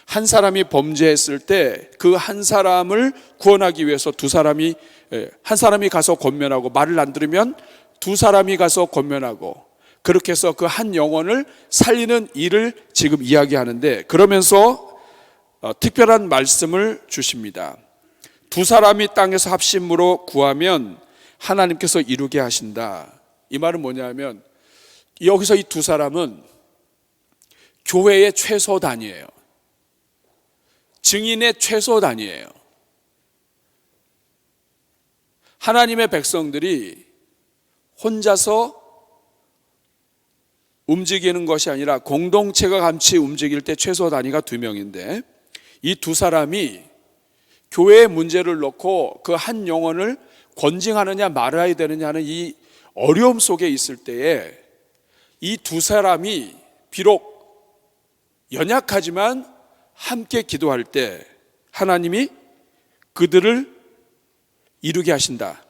한 사람이 범죄했을 때 그 한 사람을 구원하기 위해서 한 사람이 가서 권면하고, 말을 안 들으면 두 사람이 가서 권면하고, 그렇게 해서 그 한 영혼을 살리는 일을 지금 이야기하는데, 그러면서 특별한 말씀을 주십니다. 두 사람이 땅에서 합심으로 구하면 하나님께서 이루게 하신다. 이 말은 뭐냐면, 여기서 이 두 사람은 교회의 최소단이에요. 증인의 최소단이에요. 하나님의 백성들이 혼자서 움직이는 것이 아니라 공동체가 같이 움직일 때 최소 단위가 2명인데, 이 두 사람이 교회의 문제를 놓고 그 한 영혼을 권징하느냐 말아야 되느냐는 이 어려움 속에 있을 때에 이 두 사람이 비록 연약하지만 함께 기도할 때 하나님이 그들을 이루게 하신다.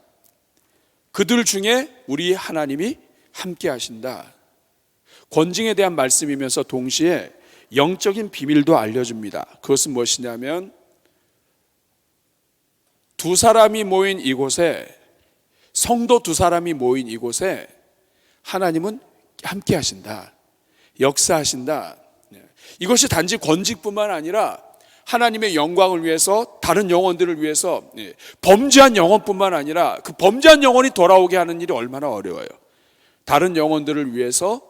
그들 중에 우리 하나님이 함께 하신다. 권징에 대한 말씀이면서 동시에 영적인 비밀도 알려줍니다. 그것은 무엇이냐면, 두 사람이 모인 이곳에, 성도 두 사람이 모인 이곳에 하나님은 함께 하신다. 역사하신다. 이것이 단지 권징뿐만 아니라 하나님의 영광을 위해서, 다른 영혼들을 위해서, 범죄한 영혼뿐만 아니라 그 범죄한 영혼이 돌아오게 하는 일이 얼마나 어려워요. 다른 영혼들을 위해서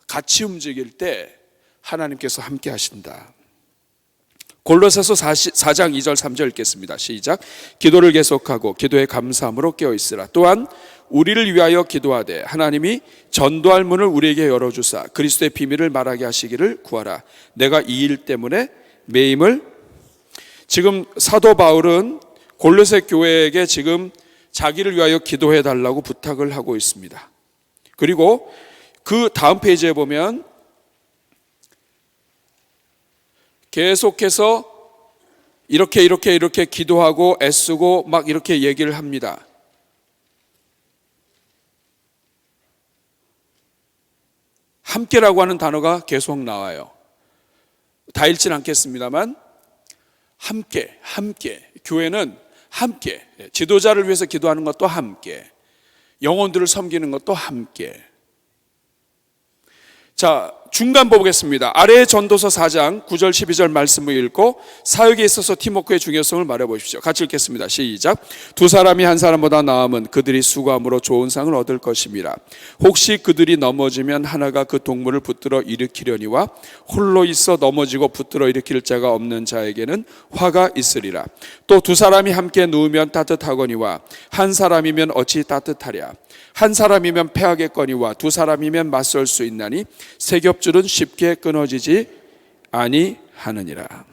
같이 움직일 때 하나님께서 함께 하신다. 골로새서 4장 2절 3절 읽겠습니다. 시작. 기도를 계속하고 기도에 감사함으로 깨어있으라. 또한 우리를 위하여 기도하되 하나님이 전도할 문을 우리에게 열어주사 그리스도의 비밀을 말하게 하시기를 구하라. 내가 이 일 때문에 매임을. 지금 사도 바울은 골로새 교회에게 지금 자기를 위하여 기도해 달라고 부탁을 하고 있습니다. 그리고 그 다음 페이지에 보면 계속해서 이렇게 기도하고 애쓰고 막 이렇게 얘기를 합니다. 함께라고 하는 단어가 계속 나와요. 다 읽진 않겠습니다만 함께, 교회는 함께, 지도자를 위해서 기도하는 것도 함께, 영혼들을 섬기는 것도 함께. 자, 중간 보겠습니다. 아래의 전도서 4장 9절 12절 말씀을 읽고 사역에 있어서 팀워크의 중요성을 말해 보십시오. 같이 읽겠습니다. 시작. 두 사람이 한 사람보다 나으면 그들이 수고함으로 좋은 상을 얻을 것임이라. 혹시 그들이 넘어지면 하나가 그 동물을 붙들어 일으키려니와 홀로 있어 넘어지고 붙들어 일으킬 자가 없는 자에게는 화가 있으리라. 또 두 사람이 함께 누우면 따뜻하거니와 한 사람이면 어찌 따뜻하랴. 한 사람이면 패하겠거니와 두 사람이면 맞설 수 있나니 세 겹줄은 쉽게 끊어지지 아니하느니라.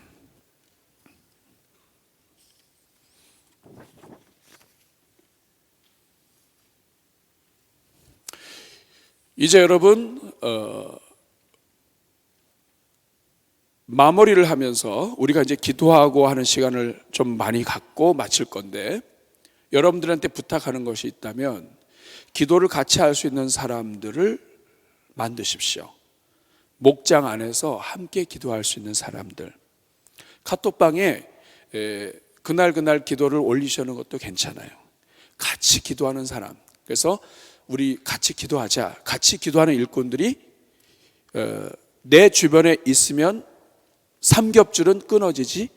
이제 여러분 마무리를 하면서 우리가 이제 기도하고 하는 시간을 좀 많이 갖고 마칠 건데, 여러분들한테 부탁하는 것이 있다면 기도를 같이 할 수 있는 사람들을 만드십시오. 목장 안에서 함께 기도할 수 있는 사람들. 카톡방에 그날 기도를 올리시는 것도 괜찮아요. 같이 기도하는 사람. 그래서 우리 같이 기도하자. 같이 기도하는 일꾼들이 내 주변에 있으면 삼겹줄은 끊어지지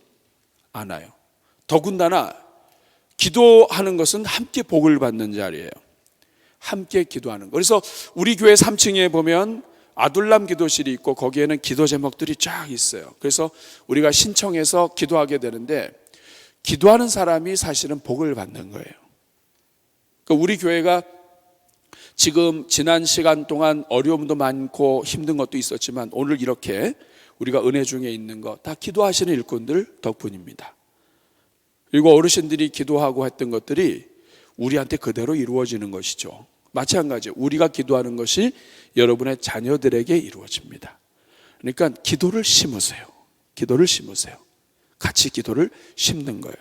않아요. 더군다나 기도하는 것은 함께 복을 받는 자리예요. 함께 기도하는 거. 그래서 우리 교회 3층에 보면 아둘람 기도실이 있고 거기에는 기도 제목들이 쫙 있어요. 그래서 우리가 신청해서 기도하게 되는데 기도하는 사람이 사실은 복을 받는 거예요. 그러니까 우리 교회가 지금 지난 시간 동안 어려움도 많고 힘든 것도 있었지만 오늘 이렇게 우리가 은혜 중에 있는 거 다 기도하시는 일꾼들 덕분입니다. 그리고 어르신들이 기도하고 했던 것들이 우리한테 그대로 이루어지는 것이죠. 마찬가지 우리가 기도하는 것이 여러분의 자녀들에게 이루어집니다. 그러니까 기도를 심으세요. 기도를 심으세요. 같이 기도를 심는 거예요.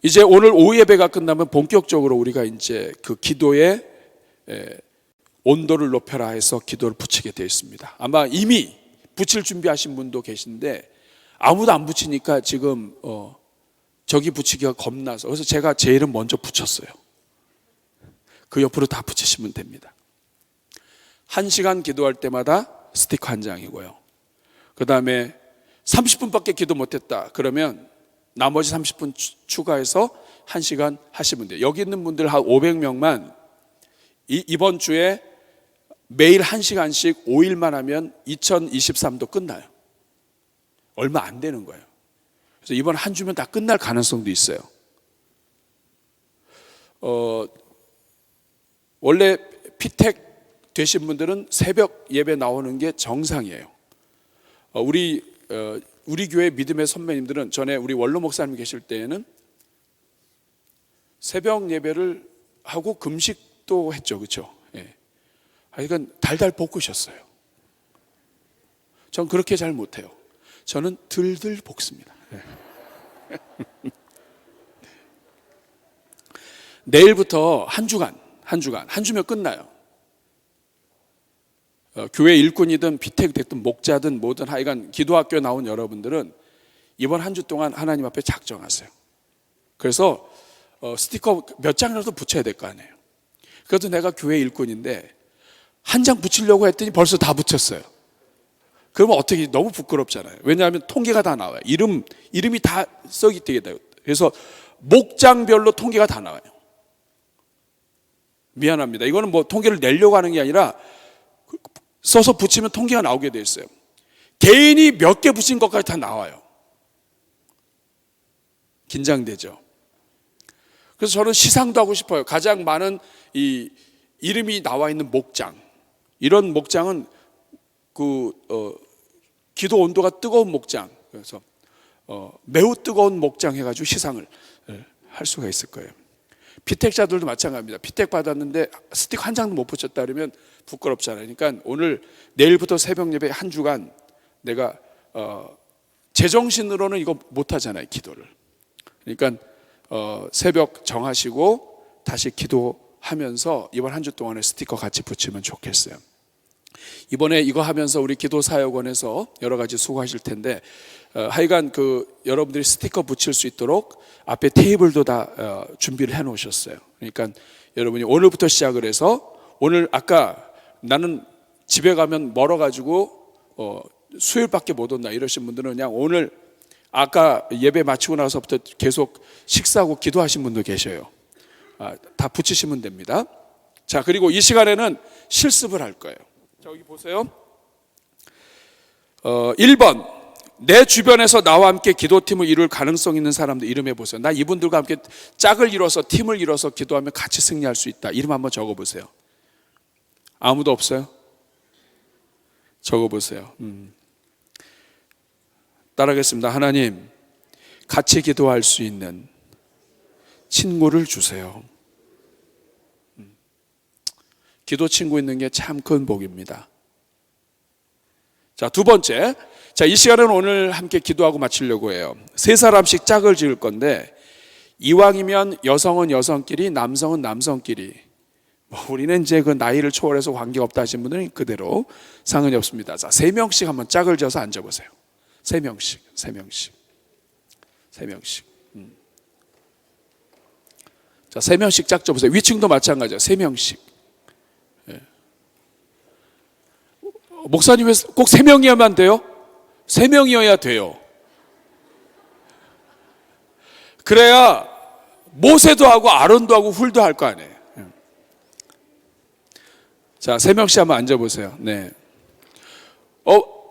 이제 오늘 오후 예배가 끝나면 본격적으로 우리가 이제 그 기도의 온도를 높여라 해서 기도를 붙이게 되어 있습니다. 아마 이미 붙일 준비하신 분도 계신데 아무도 안 붙이니까 지금 저기 붙이기가 겁나서, 그래서 제가 제 이름 먼저 붙였어요. 그 옆으로 다 붙이시면 됩니다. 1시간 기도할 때마다 스티커 한 장이고요. 그 다음에 30분밖에 기도 못했다 그러면 나머지 30분 추가해서 1시간 하시면 돼요. 여기 있는 분들 한 500명만 이번 주에 매일 1시간씩 5일만 하면 2023도 끝나요. 얼마 안 되는 거예요. 그래서 이번 한 주면 다 끝날 가능성도 있어요. 원래 피택 되신 분들은 새벽 예배 나오는 게 정상이에요. 우리 교회 믿음의 선배님들은 전에 우리 원로 목사님 계실 때에는 새벽 예배를 하고 금식도 했죠, 그렇죠? 예. 하여간 달달 볶으셨어요. 전 그렇게 잘 못해요. 저는 들들 볶습니다. 내일부터 한 주면 끝나요. 교회 일꾼이든 피택 됐든 목자든 뭐든 하여간 기도학교에 나온 여러분들은 이번 한 주 동안 하나님 앞에 작정하세요. 그래서 스티커 몇 장이라도 붙여야 될 거 아니에요. 그래도 내가 교회 일꾼인데 한 장 붙이려고 했더니 벌써 다 붙였어요. 그러면 어떻게, 너무 부끄럽잖아요. 왜냐하면 통계가 다 나와요. 이름이 다 써있게 돼요. 그래서 목장별로 통계가 다 나와요. 미안합니다. 이거는 뭐 통계를 내려고 하는 게 아니라 써서 붙이면 통계가 나오게 돼 있어요. 개인이 몇 개 붙인 것까지 다 나와요. 긴장되죠. 그래서 저는 시상도 하고 싶어요. 가장 많은 이 이름이 나와 있는 목장, 이런 목장은 기도 온도가 뜨거운 목장, 그래서 매우 뜨거운 목장 해가지고 시상을 할 수가 있을 거예요. 피택자들도 마찬가지입니다. 피택 받았는데 스틱 한 장도 못 붙였다 그러면 부끄럽잖아요. 그러니까 오늘 내일부터 새벽 예배 한 주간 내가 제정신으로는 이거 못 하잖아요, 기도를. 그러니까 새벽 정하시고 다시 기도하면서 이번 한 주 동안에 스티커 같이 붙이면 좋겠어요. 이번에 이거 하면서 우리 기도사역원에서 여러 가지 수고하실 텐데 하여간 여러분들이 스티커 붙일 수 있도록 앞에 테이블도 다 준비를 해 놓으셨어요. 그러니까 여러분이 오늘부터 시작을 해서, 오늘 아까 나는 집에 가면 멀어가지고 수요일밖에 못 온다 이러신 분들은 그냥 오늘 아까 예배 마치고 나서부터 계속 식사하고 기도하신 분도 계셔요. 다 붙이시면 됩니다. 자, 그리고 이 시간에는 실습을 할 거예요. 자, 여기 보세요. 1번, 내 주변에서 나와 함께 기도팀을 이룰 가능성 있는 사람들 이름해 보세요. 나 이분들과 함께 짝을 이뤄서 팀을 이뤄서 기도하면 같이 승리할 수 있다. 이름 한번 적어 보세요. 아무도 없어요? 적어 보세요. 따라하겠습니다. 하나님, 같이 기도할 수 있는 친구를 주세요. 기도 친구 있는 게 참 큰 복입니다. 자, 두 번째. 자, 이 시간은 오늘 함께 기도하고 마치려고 해요. 세 사람씩 짝을 지을 건데, 이왕이면 여성은 여성끼리, 남성은 남성끼리. 우리는 이제 그 나이를 초월해서 관계없다 하신 분들은 그대로 상관이 없습니다. 자, 3명씩 한번 짝을 지어서 앉아보세요. 3명씩. 자, 3명씩 짝 져보세요. 위층도 마찬가지예요. 3명씩. 목사님 왜 꼭 3명이어야만 돼요? 3명이어야 돼요. 그래야 모세도 하고 아론도 하고 훌도 할 거 아니에요. 자, 3명씩 한번 앉아보세요. 네.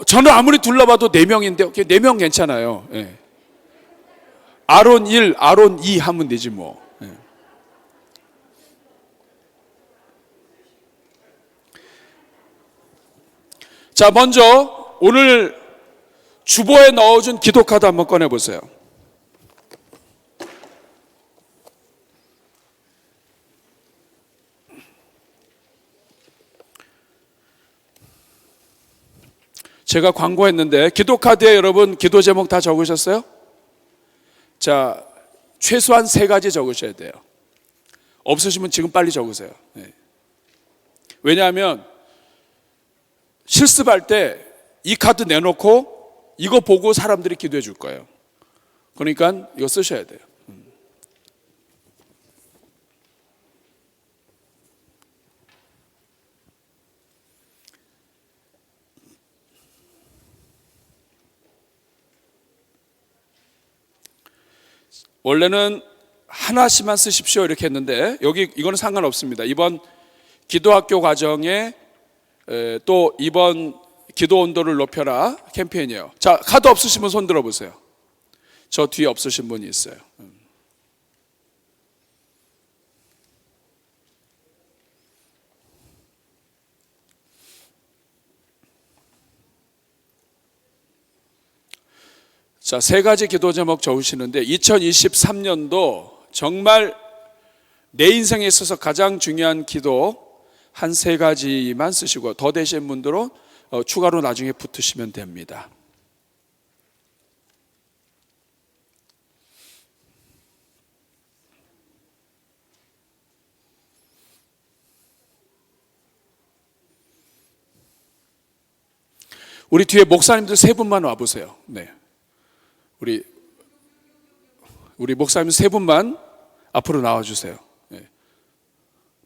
저는 아무리 둘러봐도 4명인데 4명 괜찮아요. 네. 아론 1, 아론 2 하면 되지 뭐. 네. 자, 먼저 오늘 주보에 넣어준 기도카드 한번 꺼내보세요. 제가 광고했는데 기도카드에 여러분 기도 제목 다 적으셨어요? 자, 최소한 3가지 적으셔야 돼요. 없으시면 지금 빨리 적으세요. 네. 왜냐하면 실습할 때 이 카드 내놓고 이거 보고 사람들이 기도해 줄 거예요. 그러니까 이거 쓰셔야 돼요. 원래는 하나씩만 쓰십시오 이렇게 했는데 이거는 상관없습니다. 이번 기도학교 과정에 또 이번 기도 온도를 높여라 캠페인이에요. 자, 카드 없으시면 손 들어보세요. 저 뒤에 없으신 분이 있어요. 자, 3가지 기도 제목 적으시는데 2023년도 정말 내 인생에 있어서 가장 중요한 기도 한 3가지만 쓰시고 더 되신 분들은 추가로 나중에 붙으시면 됩니다. 우리 뒤에 목사님들 3분만 와보세요. 네. 우리 목사님 3분만 앞으로 나와주세요. 네.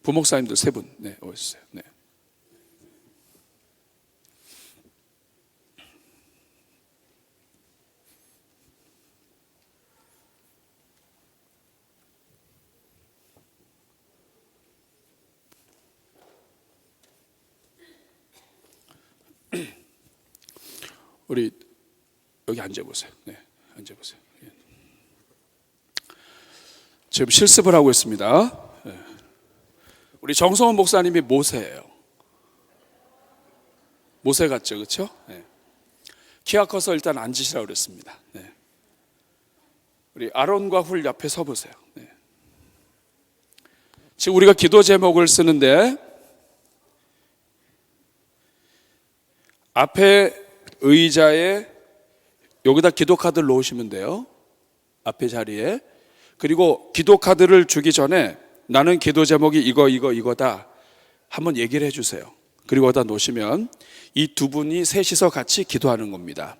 부목사님들 3분, 네, 오셨어요. 네. 우리 여기 앉아보세요. 네, 앉아보세요. 지금 실습을 하고 있습니다. 우리 정성원 목사님이 모세예요. 모세 같죠, 그렇죠? 키가 커서 일단 앉으시라고 그랬습니다. 우리 아론과 훌 옆에 서 보세요. 지금 우리가 기도 제목을 쓰는데 앞에 의자에 여기다 기도 카드를 놓으시면 돼요. 앞에 자리에. 그리고 기도 카드를 주기 전에 나는 기도 제목이 이거다 한번 얘기를 해주세요. 그리고 거기다 놓으시면 이 두 분이 셋이서 같이 기도하는 겁니다.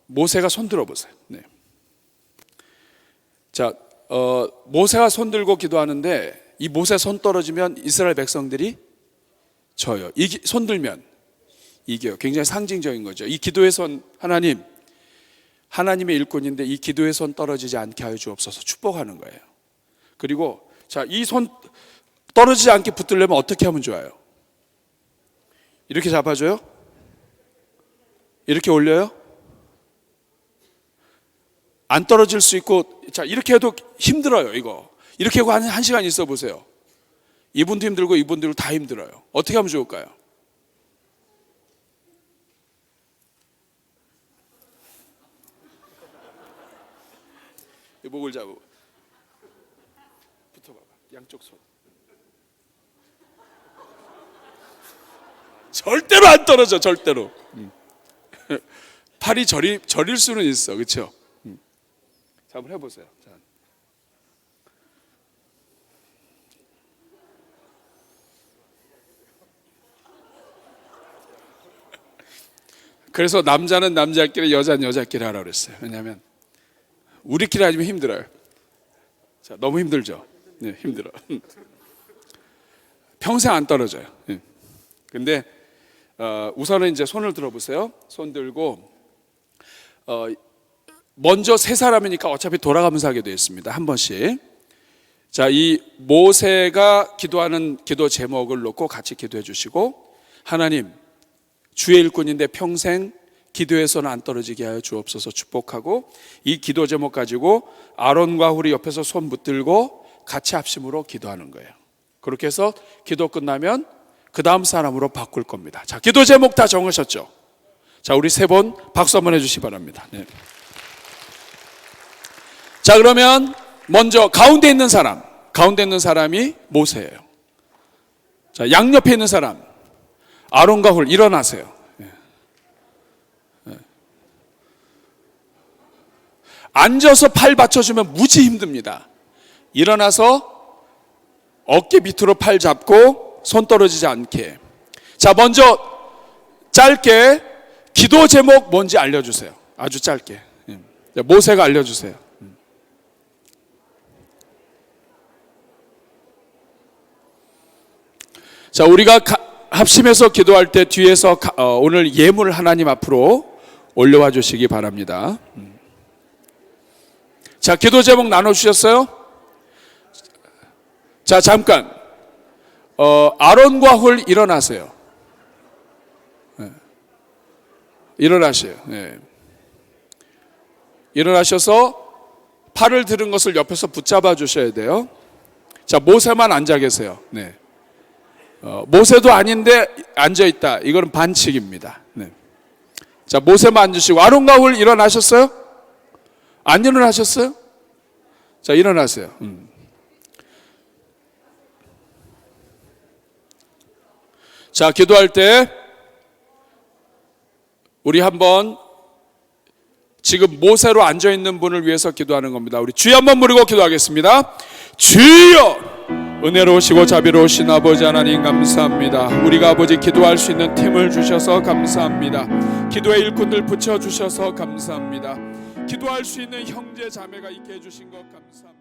모세가 손 들어보세요. 자, 모세가 손 들고 기도하는데 이 모세 손 떨어지면 이스라엘 백성들이 져요. 손 들면 이겨요. 굉장히 상징적인 거죠. 이 기도의 손, 하나님의 일꾼인데 이 기도의 손 떨어지지 않게 하여 주옵소서 축복하는 거예요. 그리고 자, 이 손 떨어지지 않게 붙들려면 어떻게 하면 좋아요? 이렇게 잡아줘요? 이렇게 올려요? 안 떨어질 수 있고, 자, 이렇게 해도 힘들어요, 이거. 이렇게 하고 한 시간 있어 보세요. 이분도 힘들고 이분들도 다 힘들어요. 어떻게 하면 좋을까요? 이 목을 잡고 붙어봐봐. 양쪽 손. 절대로 안 떨어져, 절대로. 팔이 저릴 수는 있어, 그렇죠? 자, 한번 해보세요. 자. 그래서 남자는 남자끼리, 여자는 여자끼리 하라고 그랬어요. 왜냐하면 우리끼리 하면 힘들어요. 자, 너무 힘들죠? 네, 힘들어. 평생 안 떨어져요. 근데 우선은 이제 손을 들어보세요. 손 들고 먼저 세 사람이니까 어차피 돌아가면서 하게 되어 있습니다. 한 번씩. 자, 이 모세가 기도하는 기도 제목을 놓고 같이 기도해 주시고, 하나님, 주의 일꾼인데 평생 기도에서는 안 떨어지게 하여 주옵소서 축복하고, 이 기도 제목 가지고 아론과 훌이 옆에서 손 붙들고 같이 합심으로 기도하는 거예요. 그렇게 해서 기도 끝나면 그 다음 사람으로 바꿀 겁니다. 자, 기도 제목 다 정하셨죠? 자, 우리 세 번 박수 한번 해주시기 바랍니다. 네. 자, 그러면 먼저 가운데 있는 사람이 모세예요. 자, 양옆에 있는 사람 아론과 훌 일어나세요. 앉아서 팔 받쳐주면 무지 힘듭니다. 일어나서 어깨 밑으로 팔 잡고 손 떨어지지 않게. 자, 먼저 짧게 기도 제목 뭔지 알려주세요. 아주 짧게. 모세가 알려주세요. 자, 우리가 합심해서 기도할 때 뒤에서 오늘 예물 하나님 앞으로 올려와 주시기 바랍니다. 자, 기도 제목 나눠주셨어요? 자, 잠깐 아론과 훌 일어나세요. 일어나세요. 일어나셔서 팔을 들은 것을 옆에서 붙잡아 주셔야 돼요. 자, 모세만 앉아 계세요. 모세도 아닌데 앉아 있다. 이거는 반칙입니다. 자, 모세만 앉으시고 아론과 훌 일어나셨어요? 안 일어나셨어요? 자, 일어나세요. 자, 기도할 때 우리 한번 지금 모세로 앉아 있는 분을 위해서 기도하는 겁니다. 우리 주여 한번 부르고 기도하겠습니다. 주여, 은혜로우시고 자비로우신 아버지 하나님 감사합니다. 우리가 아버지 기도할 수 있는 팀을 주셔서 감사합니다. 기도의 일꾼들 붙여주셔서 감사합니다. 기도할 수 있는 형제 자매가 있게 해주신 것 감사합니다.